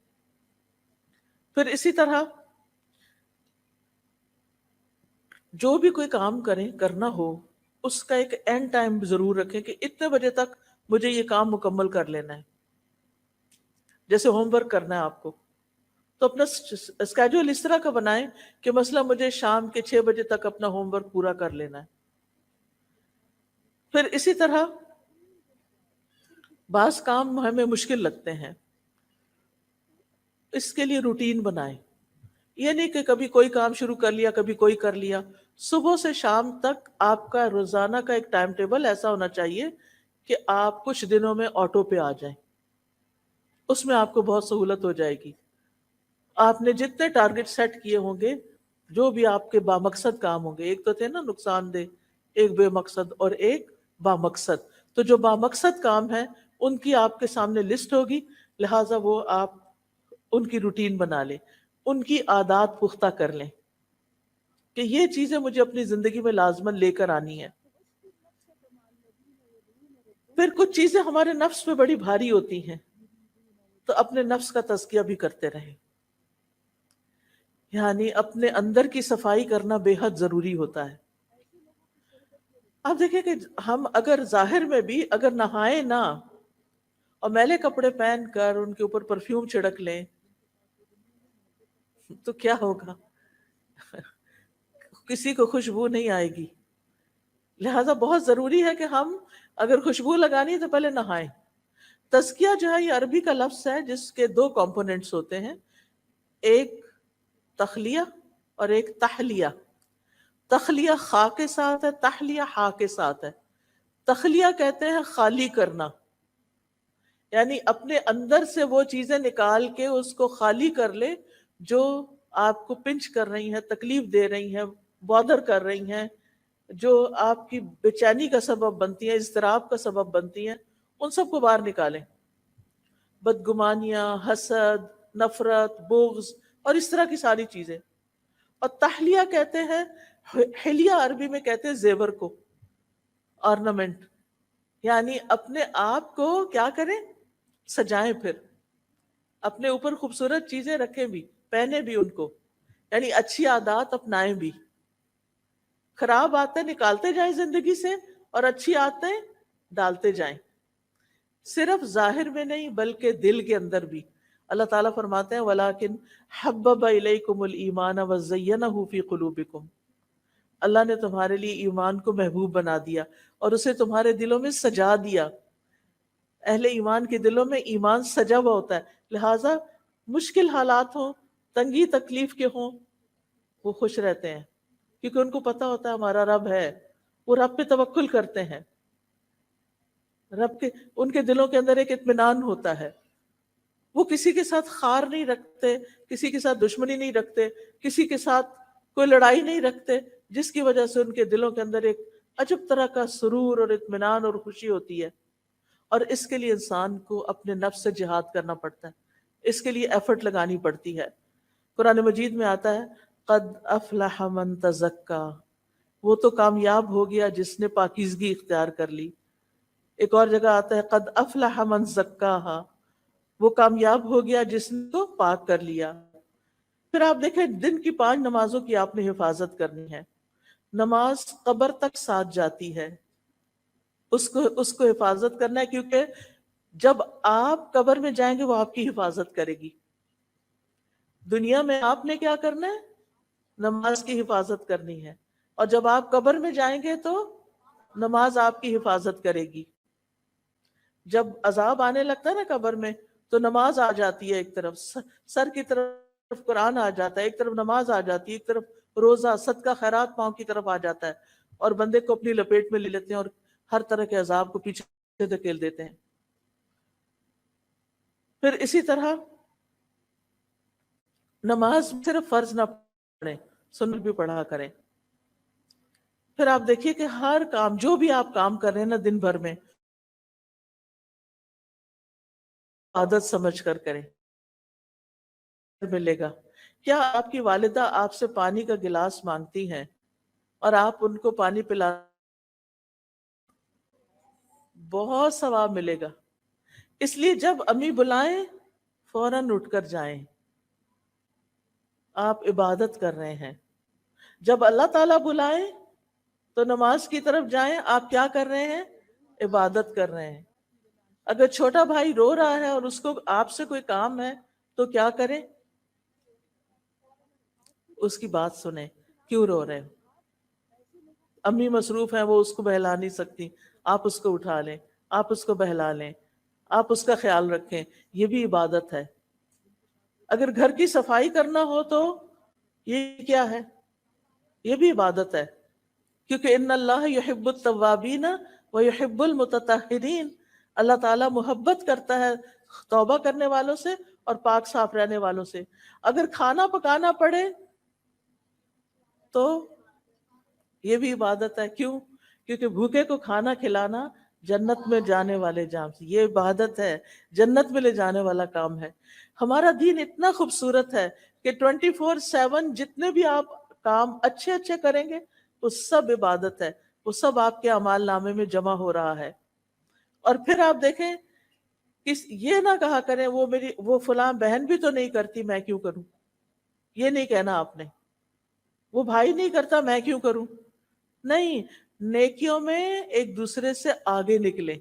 پھر اسی طرح جو بھی کوئی کام کرنا ہو، اس کا ایک اینڈ ٹائم ضرور رکھیں کہ اتنے بجے تک مجھے یہ کام مکمل کر لینا ہے. جیسے ہوم ورک کرنا ہے آپ کو، تو اپنا اسکیجول اس طرح کا بنائیں کہ مثلا مجھے شام کے 6 بجے تک اپنا ہوم ورک پورا کر لینا ہے. پھر اسی طرح بعض کام ہمیں مشکل لگتے ہیں، اس کے لیے روٹین بنائیں. یہ نہیں کہ کبھی کوئی کام شروع کر لیا، کبھی کوئی کر لیا. صبح سے شام تک آپ کا روزانہ کا ایک ٹائم ٹیبل ایسا ہونا چاہیے کہ آپ کچھ دنوں میں آٹو پہ آ جائیں. اس میں آپ کو بہت سہولت ہو جائے گی. آپ نے جتنے ٹارگٹ سیٹ کیے ہوں گے، جو بھی آپ کے بامقصد کام ہوں گے، ایک تو تھے نا نقصان دہ، ایک بے مقصد اور ایک بامقصد. تو جو بامقصد کام ہے ان کی آپ کے سامنے لسٹ ہوگی، لہٰذا وہ آپ ان کی روٹین بنا لیں، ان کی عادات پختہ کر لیں کہ یہ چیزیں مجھے اپنی زندگی میں لازماً لے کر آنی ہے. پھر کچھ چیزیں ہمارے نفس پہ بڑی بھاری ہوتی ہیں، تو اپنے نفس کا تزکیہ بھی کرتے رہیں. یعنی اپنے اندر کی صفائی کرنا بے حد ضروری ہوتا ہے. آپ دیکھیں کہ ہم اگر ظاہر میں بھی اگر نہائے نہ اور میلے کپڑے پہن کر ان کے اوپر پرفیوم چھڑک لیں تو کیا ہوگا؟ کسی کو خوشبو نہیں آئے گی. لہٰذا بہت ضروری ہے کہ ہم اگر خوشبو لگانی ہے تو پہلے نہائیں. تزکیہ جو ہے یہ عربی کا لفظ ہے جس کے 2 کمپوننٹس ہوتے ہیں، ایک تخلیہ اور ایک تحلیہ. تخلیہ خا کے ساتھ ہے، تحلیہ ہا کے ساتھ ہے. تخلیہ کہتے ہیں خالی کرنا، یعنی اپنے اندر سے وہ چیزیں نکال کے اس کو خالی کر لے جو آپ کو پنچ کر رہی ہیں، تکلیف دے رہی ہیں، بادر کر رہی ہیں، جو آپ کی بے چینی کا سبب بنتی ہیں، اضطراب کا سبب بنتی ہیں، ان سب کو باہر نکالیں. بدگمانیاں، حسد، نفرت، بغض اور اس طرح کی ساری چیزیں. اور تحلیہ کہتے ہیں، حلیہ عربی میں کہتے ہیں زیور کو، آرنامنٹ. یعنی اپنے آپ کو کیا کریں؟ سجائیں. پھر اپنے اوپر خوبصورت چیزیں رکھیں بھی، پہنے بھی ان کو. یعنی اچھی عادات اپنائیں بھی. خراب عادتیں نکالتے جائیں زندگی سے اور اچھی عادتیں ڈالتے جائیں. صرف ظاہر میں نہیں بلکہ دل کے اندر بھی. اللہ تعالیٰ فرماتے ہیں وَلَٰكِنْ حَبَّبَ إِلَيْكُمُ الْإِيمَانَ وَزَيَّنَهُ فِي قُلُوبِكُمْ. اللہ نے تمہارے لیے ایمان کو محبوب بنا دیا اور اسے تمہارے دلوں میں سجا دیا. اہل ایمان کے دلوں میں ایمان سجا ہوا ہوتا ہے، لہٰذا مشکل حالات ہوں، تنگی تکلیف کے ہوں، وہ خوش رہتے ہیں کیونکہ ان کو پتا ہوتا ہے ہمارا رب ہے. وہ رب پہ توکل کرتے ہیں. رب کے ان کے دلوں کے اندر ایک اطمینان ہوتا ہے. وہ کسی کے ساتھ خار نہیں رکھتے، کسی کے ساتھ دشمنی نہیں رکھتے، کسی کے ساتھ کوئی لڑائی نہیں رکھتے، جس کی وجہ سے ان کے دلوں کے اندر ایک عجب طرح کا سرور اور اطمینان اور خوشی ہوتی ہے. اور اس کے لیے انسان کو اپنے نفس سے جہاد کرنا پڑتا ہے، اس کے لیے ایفرٹ لگانی پڑتی ہے. قرآن مجید میں آتا ہے قد افلح من تزکا، وہ تو کامیاب ہو گیا جس نے پاکیزگی اختیار کر لی. ایک اور جگہ آتا ہے قد افلح من زکاہا، وہ کامیاب ہو گیا جس نے تو پاک کر لیا. پھر آپ دیکھیں دن کی 5 نمازوں کی آپ نے حفاظت کرنی ہے. نماز قبر تک ساتھ جاتی ہے، اس کو حفاظت کرنا ہے، کیونکہ جب آپ قبر میں جائیں گے وہ آپ کی حفاظت کرے گی. دنیا میں آپ نے کیا کرنا ہے؟ نماز کی حفاظت کرنی ہے. اور جب آپ قبر میں جائیں گے تو نماز آپ کی حفاظت کرے گی. جب عذاب آنے لگتا ہے نا قبر میں تو نماز آ جاتی ہے، ایک طرف سر کی طرف قرآن آ جاتا ہے، ایک طرف نماز آ جاتی ہے، ایک طرف روزہ صدقہ خیرات پاؤں کی طرف آ جاتا ہے، اور بندے کو اپنی لپیٹ میں لے لیتے ہیں اور ہر طرح کے عذاب کو پیچھے دھکیل دیتے ہیں. پھر اسی طرح نماز صرف فرض نہ پڑھیں، سنت بھی پڑھا کریں. پھر آپ دیکھیے کہ ہر کام جو بھی آپ کام کر رہے ہیں نا دن بھر میں، عادت سمجھ کر کریں، ملے گا. کیا آپ کی والدہ آپ سے پانی کا گلاس مانگتی ہیں اور آپ ان کو پانی پلا، بہت ثواب ملے گا. اس لیے جب امی بلائیں فوراً اٹھ کر جائیں، آپ عبادت کر رہے ہیں. جب اللہ تعالیٰ بلائیں تو نماز کی طرف جائیں، آپ کیا کر رہے ہیں؟ عبادت کر رہے ہیں. اگر چھوٹا بھائی رو رہا ہے اور اس کو آپ سے کوئی کام ہے تو کیا کریں؟ اس کی بات سنیں، کیوں رو رہے ہیں؟ امی مصروف ہیں، وہ اس کو بہلا نہیں سکتی، آپ اس کو اٹھا لیں، آپ اس کو بہلا لیں، آپ اس کا خیال رکھیں. یہ بھی عبادت ہے. اگر گھر کی صفائی کرنا ہو تو یہ کیا ہے؟ یہ بھی عبادت ہے، کیونکہ ان اللہ یحب التوابین ویحب المتطہرین. اللہ تعالیٰ محبت کرتا ہے توبہ کرنے والوں سے اور پاک صاف رہنے والوں سے. اگر کھانا پکانا پڑے تو یہ بھی عبادت ہے. کیوں؟ کیونکہ بھوکے کو کھانا کھلانا جنت میں جانے والے جام سے، یہ عبادت ہے، جنت میں لے جانے والا کام ہے. ہمارا دین اتنا خوبصورت ہے کہ 24/7 جتنے بھی آپ کام اچھے اچھے کریں گے وہ سب عبادت ہے، وہ سب آپ کے اعمال نامے میں جمع ہو رہا ہے. اور پھر آپ دیکھیں یہ نہ کہا کریں وہ فلاں بہن بھی تو نہیں کرتی میں کیوں کروں. یہ نہیں کہنا آپ نے. وہ بھائی نہیں کرتا میں کیوں کروں. نہیں، نیکیوں میں ایک دوسرے سے آگے نکلے.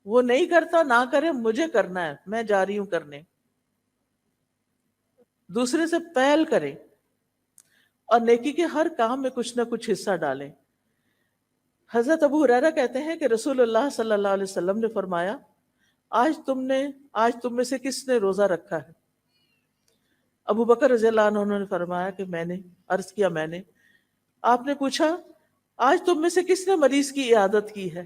وہ نہیں کرتا نہ کرے، مجھے کرنا ہے، میں جا رہی ہوں کرنے. دوسرے سے پہل کریں اور نیکی کے ہر کام میں کچھ نہ کچھ حصہ ڈالیں. حضرت ابو ہریرہ کہتے ہیں کہ رسول اللہ صلی اللہ علیہ وسلم نے فرمایا آج تم میں سے کس نے روزہ رکھا ہے؟ ابو بکر رضی اللہ عنہ نے فرمایا کہ میں نے. عرض کیا میں نے. آپ نے پوچھا آج تم میں سے کس نے مریض کی عیادت کی ہے؟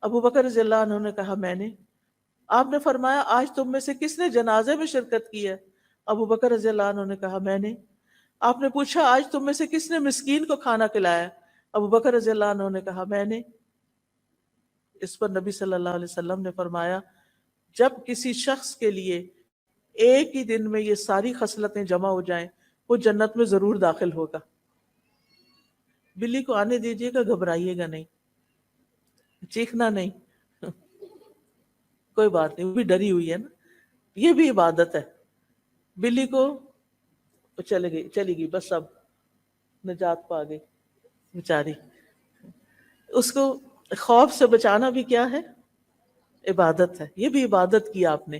ابو بکر رضی اللہ عنہ نے کہا میں نے. آپ نے فرمایا آج تم میں سے کس نے جنازے میں شرکت کی ہے؟ ابو بکر رضی اللہ عنہ نے کہا میں نے۔ آپ نے پوچھا آج تم میں سے کس نے مسکین کو کھانا کھلایا؟ ابو بکر رضی اللہ عنہ نے کہا میں نے۔ اس پر نبی صلی اللہ علیہ وسلم نے فرمایا جب کسی شخص کے لیے ایک ہی دن میں یہ ساری خصلتیں جمع ہو جائیں وہ جنت میں ضرور داخل ہوگا۔ بلی کو آنے دیجیے گا، گھبرائیے گا نہیں، چیخنا نہیں، کوئی بات نہیں، وہ بھی ڈری ہوئی ہے نا، یہ بھی عبادت ہے۔ بلی کو چلی گئی بس، اب نجات پا گئی بیچاری۔ اس کو خوف سے بچانا بھی کیا ہے؟ عبادت ہے۔ یہ بھی عبادت کی آپ نے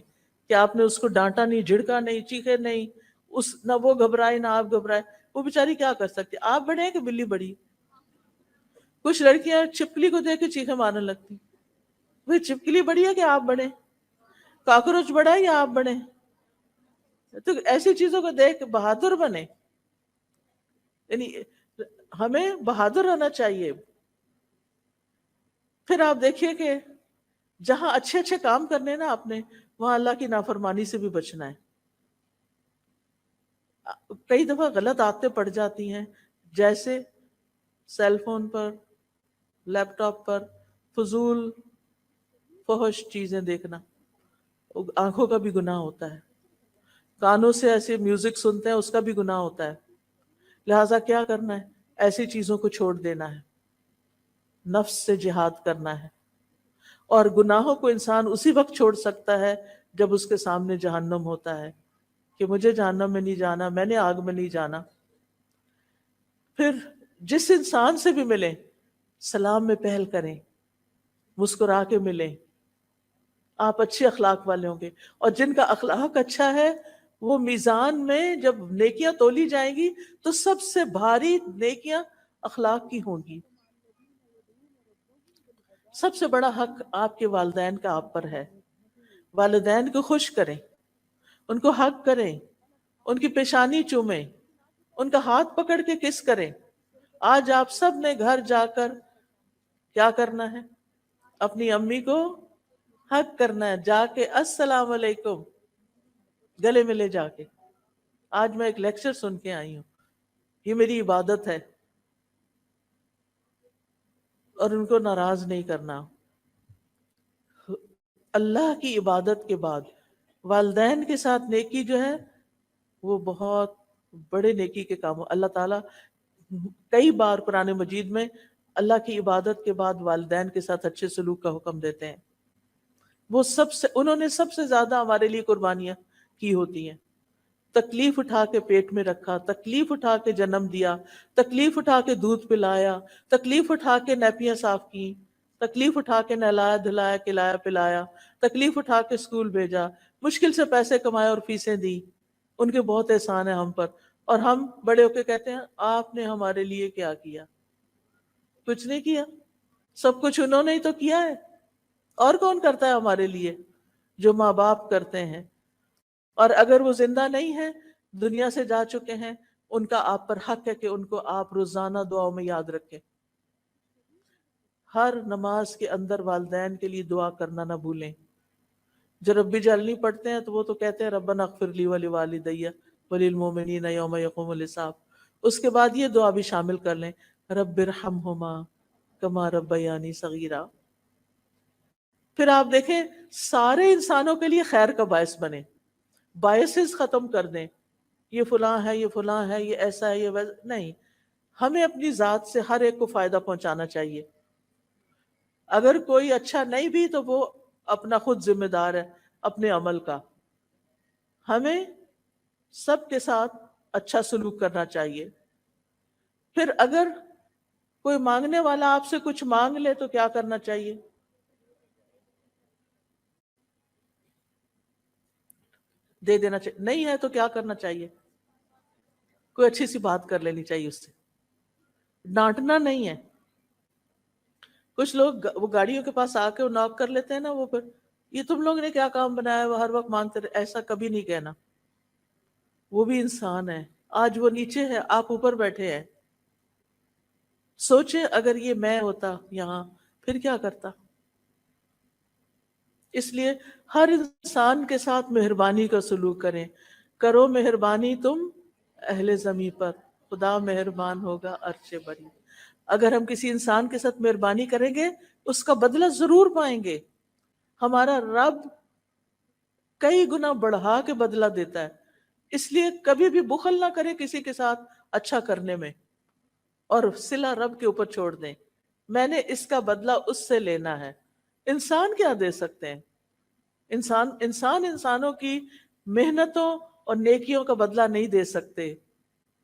کہ آپ نے اس کو ڈانٹا نہیں، جھڑکا نہیں، چیخے نہیں، نہ وہ گھبرائے نہ آپ گھبرائے۔ وہ بیچاری کیا کر سکتی؟ آپ بڑے ہیں کہ بلی بڑی؟ کچھ لڑکیاں چپکلی کو دیکھ کے چیخے مارنے لگتی، وہ چپکلی بڑی ہے کہ آپ بڑے؟ کاکروچ بڑا ہے یا آپ بڑے؟ تو ایسی چیزوں کو دیکھ کے بہادر بنے، یعنی ہمیں بہادر رہنا چاہیے۔ پھر آپ دیکھیے کہ جہاں اچھے اچھے کام کرنے نا آپ نے، وہاں اللہ کی نافرمانی سے بھی بچنا ہے۔ کئی دفعہ غلط عادتیں پڑ جاتی ہیں، جیسے سیل فون پر، لیپ ٹاپ پر فضول فحش چیزیں دیکھنا، آنکھوں کا بھی گناہ ہوتا ہے۔ کانوں سے ایسے میوزک سنتے ہیں، اس کا بھی گناہ ہوتا ہے۔ لہٰذا کیا کرنا ہے؟ ایسی چیزوں کو چھوڑ دینا ہے، نفس سے جہاد کرنا ہے۔ اور گناہوں کو انسان اسی وقت چھوڑ سکتا ہے جب اس کے سامنے جہنم ہوتا ہے کہ مجھے جہنم میں نہیں جانا، میں نے آگ میں نہیں جانا۔ پھر جس انسان سے بھی ملیں سلام میں پہل کریں، مسکرا کے ملیں، آپ اچھے اخلاق والے ہوں گے۔ اور جن کا اخلاق اچھا ہے وہ میزان میں جب نیکیاں تولی جائیں گی تو سب سے بھاری نیکیاں اخلاق کی ہوں گی۔ سب سے بڑا حق آپ کے والدین کا آپ پر ہے۔ والدین کو خوش کریں، ان کو حق کریں، ان کی پیشانی چومیں، ان کا ہاتھ پکڑ کے کس کریں۔ آج آپ سب نے گھر جا کر کیا کرنا ہے؟ اپنی امی کو حق کرنا ہے، جا کے السلام علیکم گلے ملے جا کے۔ آج میں ایک لیکچر سن کے آئی ہوں، یہ میری عبادت ہے، اور ان کو ناراض نہیں کرنا۔ اللہ کی عبادت کے بعد والدین کے ساتھ نیکی جو ہے وہ بہت بڑے نیکی کے کام۔ اللہ تعالیٰ کئی بار قرآن مجید میں اللہ کی عبادت کے بعد والدین کے ساتھ اچھے سلوک کا حکم دیتے ہیں۔ وہ انہوں نے سب سے زیادہ ہمارے لیے قربانیاں کی ہوتی ہیں۔ تکلیف اٹھا کے پیٹ میں رکھا، تکلیف اٹھا کے جنم دیا، تکلیف اٹھا کے دودھ پلایا، تکلیف اٹھا کے نیپیاں صاف کی، تکلیف اٹھا کے نہلایا دھلایا کھلایا پلایا، تکلیف اٹھا کے اسکول بھیجا، مشکل سے پیسے کمائے اور فیسیں دی۔ ان کے بہت احسان ہے ہم پر، اور ہم بڑے ہو کے کہتے ہیں آپ نے ہمارے لیے کیا کیا؟ کچھ نہیں کیا، سب کچھ انہوں نے ہی تو کیا ہے۔ اور کون کرتا ہے ہمارے لیے؟ جو ماں باپ کرتے ہیں۔ اور اگر وہ زندہ نہیں ہیں، دنیا سے جا چکے ہیں، ان کا آپ پر حق ہے کہ ان کو آپ روزانہ دعاؤں میں یاد رکھیں۔ ہر نماز کے اندر والدین کے لیے دعا کرنا نہ بھولیں۔ جو ربی جلنی پڑھتے ہیں تو وہ تو کہتے ہیں ربنا اغفر لی ولوالدی وللمؤمنین یوم یقوم الحساب۔ اس کے بعد یہ دعا بھی شامل کر لیں، رب ارحمہما کما ربیانی صغیرا۔ پھر آپ دیکھیں سارے انسانوں کے لیے خیر کا باعث بنے، بائسز ختم کر دیں، یہ فلاں ہے، یہ فلاں ہے، یہ ایسا ہے، یہ ویسا نہیں۔ ہمیں اپنی ذات سے ہر ایک کو فائدہ پہنچانا چاہیے۔ اگر کوئی اچھا نہیں بھی تو وہ اپنا خود ذمہ دار ہے اپنے عمل کا۔ ہمیں سب کے ساتھ اچھا سلوک کرنا چاہیے۔ پھر اگر کوئی مانگنے والا آپ سے کچھ مانگ لے تو کیا کرنا چاہیے؟ دے دینا چاہیے۔ نہیں ہے تو کیا کرنا چاہیے؟ کوئی اچھی سی بات کر لینی چاہیے اس سے، ڈانٹنا نہیں ہے۔ کچھ لوگ وہ گاڑیوں کے پاس آ کے ناک کر لیتے ہیں نا، وہ پھر یہ تم لوگ نے کیا کام بنایا، وہ ہر وقت مانگتے رہے۔ ایسا کبھی نہیں کہنا، وہ بھی انسان ہے۔ آج وہ نیچے ہے، آپ اوپر بیٹھے ہیں۔ سوچیں اگر یہ میں ہوتا یہاں پھر کیا کرتا؟ اس لیے ہر انسان کے ساتھ مہربانی کا سلوک کریں. کرو مہربانی تم اہل زمیں پر، خدا مہربان ہوگا عرش بری. اگر ہم کسی انسان کے ساتھ مہربانی کریں گے اس کا بدلہ ضرور پائیں گے. ہمارا رب کئی گنا بڑھا کے بدلہ دیتا ہے. اس لیے کبھی بھی بخل نہ کریں کسی کے ساتھ اچھا کرنے میں، اور صلہ رب کے اوپر چھوڑ دیں. میں نے اس کا بدلہ اس سے لینا ہے. انسان کیا دے سکتے ہیں؟ انسانوں کی محنتوں اور نیکیوں کا بدلہ نہیں دے سکتے،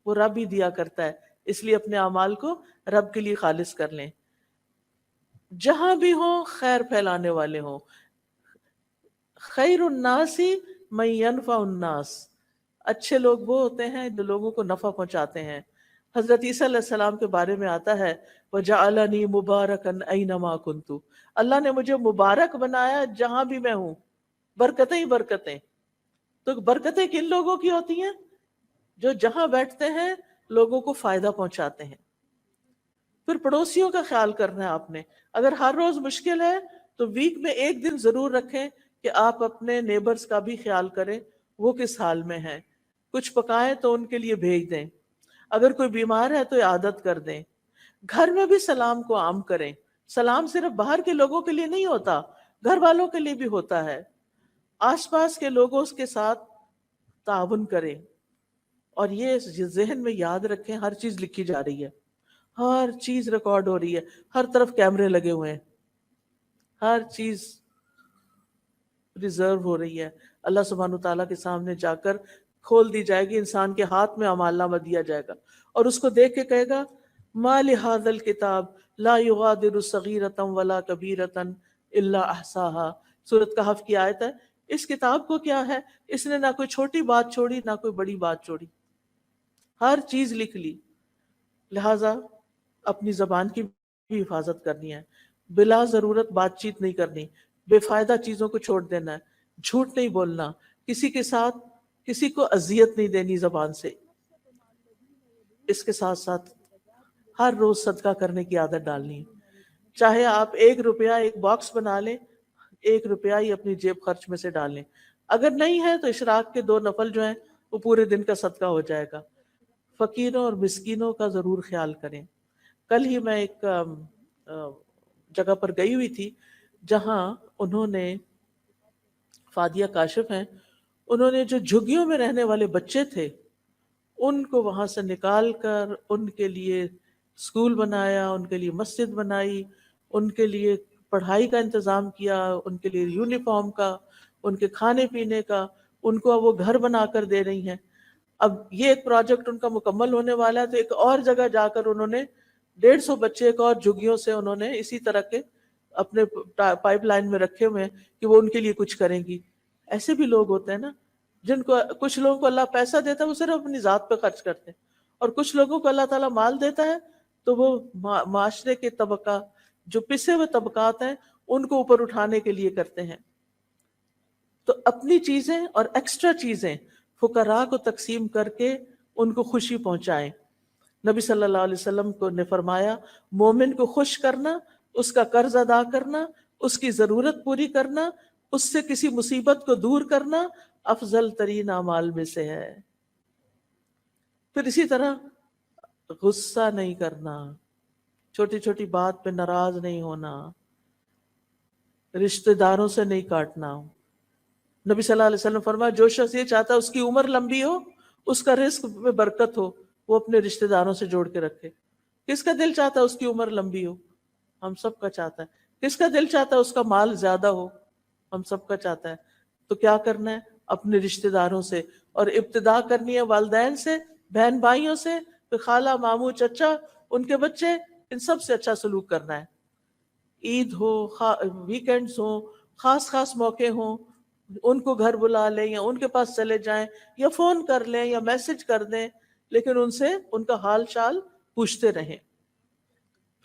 وہ رب ہی دیا کرتا ہے. اس لیے اپنے اعمال کو رب کے لیے خالص کر لیں. جہاں بھی ہوں خیر پھیلانے والے ہوں. خیر الناس من ینفع الناس، اچھے لوگ وہ ہوتے ہیں جو لوگوں کو نفع پہنچاتے ہیں. حضرت عیسیٰ علیہ السلام کے بارے میں آتا ہے وَجَعَلَنِي مُبَارَكًا أَيْنَمَا كُنْتُ، اللہ نے مجھے مبارک بنایا جہاں بھی میں ہوں. برکتیں ہی برکتیں. تو برکتیں کن لوگوں کی ہوتی ہیں؟ جو جہاں بیٹھتے ہیں لوگوں کو فائدہ پہنچاتے ہیں. پھر پڑوسیوں کا خیال کرنا ہے آپ نے. اگر ہر روز مشکل ہے تو ویک میں ایک دن ضرور رکھیں کہ آپ اپنے نیبرز کا بھی خیال کریں، وہ کس حال میں ہیں. کچھ پکائیں تو ان کے لیے بھیج دیں. اگر کوئی بیمار ہے تو عادت کر دیں. گھر میں بھی سلام کو عام کریں. سلام صرف باہر کے لوگوں کے لیے نہیں ہوتا، گھر والوں کے لیے بھی ہوتا ہے. آس پاس کے لوگوں کے ساتھ تعاون کریں. اور یہ ذہن میں یاد رکھیں ہر چیز لکھی جا رہی ہے، ہر چیز ریکارڈ ہو رہی ہے، ہر طرف کیمرے لگے ہوئے ہیں، ہر چیز ریزرو ہو رہی ہے. اللہ سبحانہ تعالیٰ کے سامنے جا کر کھول دی جائے گی. انسان کے ہاتھ میں اعمال نامہ دیا جائے گا اور اس کو دیکھ کے کہے گا ما لہذا الکتاب لا یغادر صغیرۃ ولا کبیرۃ الا احصاها. سورۃ کہف کی آیت ہے. اس کتاب کو کیا ہے، اس نے نہ کوئی چھوٹی بات چھوڑی نہ کوئی بڑی بات چھوڑی، ہر چیز لکھ لی. لہٰذا اپنی زبان کی بھی حفاظت کرنی ہے. بلا ضرورت بات چیت نہیں کرنی، بے فائدہ چیزوں کو چھوڑ دینا ہے، جھوٹ نہیں بولنا، کسی کے ساتھ کسی کو اذیت نہیں دینی زبان سے. اس کے ساتھ ساتھ ہر روز صدقہ کرنے کی عادت ڈالنی ہے. چاہے آپ 1 روپیہ ایک باکس بنا لیں، 1 روپیہ ہی اپنی جیب خرچ میں سے ڈالیں. اگر نہیں ہے تو اشراق کے 2 نفل جو ہیں وہ پورے دن کا صدقہ ہو جائے گا. فقیروں اور مسکینوں کا ضرور خیال کریں. کل ہی میں ایک جگہ پر گئی ہوئی تھی جہاں انہوں نے، فادیہ کاشف ہیں، انہوں نے جو جھگیوں میں رہنے والے بچے تھے ان کو وہاں سے نکال کر ان کے لیے اسکول بنایا، ان کے لیے مسجد بنائی، ان کے لیے پڑھائی کا انتظام کیا، ان کے لیے یونیفارم کا، ان کے کھانے پینے کا. ان کو اب وہ گھر بنا کر دے رہی ہیں. اب یہ ایک پروجیکٹ ان کا مکمل ہونے والا ہے تو ایک اور جگہ جا کر انہوں نے 150 بچے ایک اور جھگیوں سے انہوں نے اسی طرح کے اپنے پائپ لائن میں رکھے ہوئے ہیں کہ وہ ان کے لیے کچھ کریں گی. ایسے بھی لوگ ہوتے ہیں نا جن کو، کچھ لوگوں کو اللہ پیسہ دیتا ہے وہ صرف اپنی ذات پہ خرچ کرتے ہیں، اور کچھ لوگوں کو اللہ تعالیٰ مال دیتا ہے تو وہ معاشرے کے طبقہ جو پسے ہوئے طبقات ہیں ان کو اوپر اٹھانے کے لیے کرتے ہیں. تو اپنی چیزیں اور ایکسٹرا چیزیں فقراء کو تقسیم کر کے ان کو خوشی پہنچائیں. نبی صلی اللہ علیہ وسلم کو نے فرمایا مومن کو خوش کرنا، اس کا قرض ادا کرنا، اس کی ضرورت پوری کرنا، اس سے کسی مصیبت کو دور کرنا افضل ترین اعمال میں سے ہے. پھر اسی طرح غصہ نہیں کرنا، چھوٹی چھوٹی بات پہ ناراض نہیں ہونا، رشتہ داروں سے نہیں کاٹنا. نبی صلی اللہ علیہ وسلم فرمایا جو شخص یہ چاہتا ہے اس کی عمر لمبی ہو، اس کا رزق میں برکت ہو، وہ اپنے رشتہ داروں سے جوڑ کے رکھے. کس کا دل چاہتا ہے اس کی عمر لمبی ہو؟ ہم سب کا چاہتا ہے. کس کا دل چاہتا ہے اس کا مال زیادہ ہو؟ ہم سب کا چاہتا ہے. تو کیا کرنا ہے؟ اپنے رشتہ داروں سے، اور ابتدا کرنی ہے والدین سے، بہن بھائیوں سے، پھر خالہ ماموں چچا، ان کے بچے، ان سب سے اچھا سلوک کرنا ہے. عید ہو، ویکینڈز ہوں، خاص خاص موقع ہوں، ان کو گھر بلا لیں یا ان کے پاس چلے جائیں یا فون کر لیں یا میسج کر دیں، لیکن ان سے ان کا حال چال پوچھتے رہیں.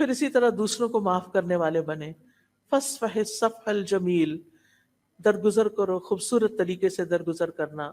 پھر اسی طرح دوسروں کو معاف کرنے والے بنیں. فاصفح الصفح الجمیل، درگزر کرو خوبصورت طریقے سے درگزر کرنا.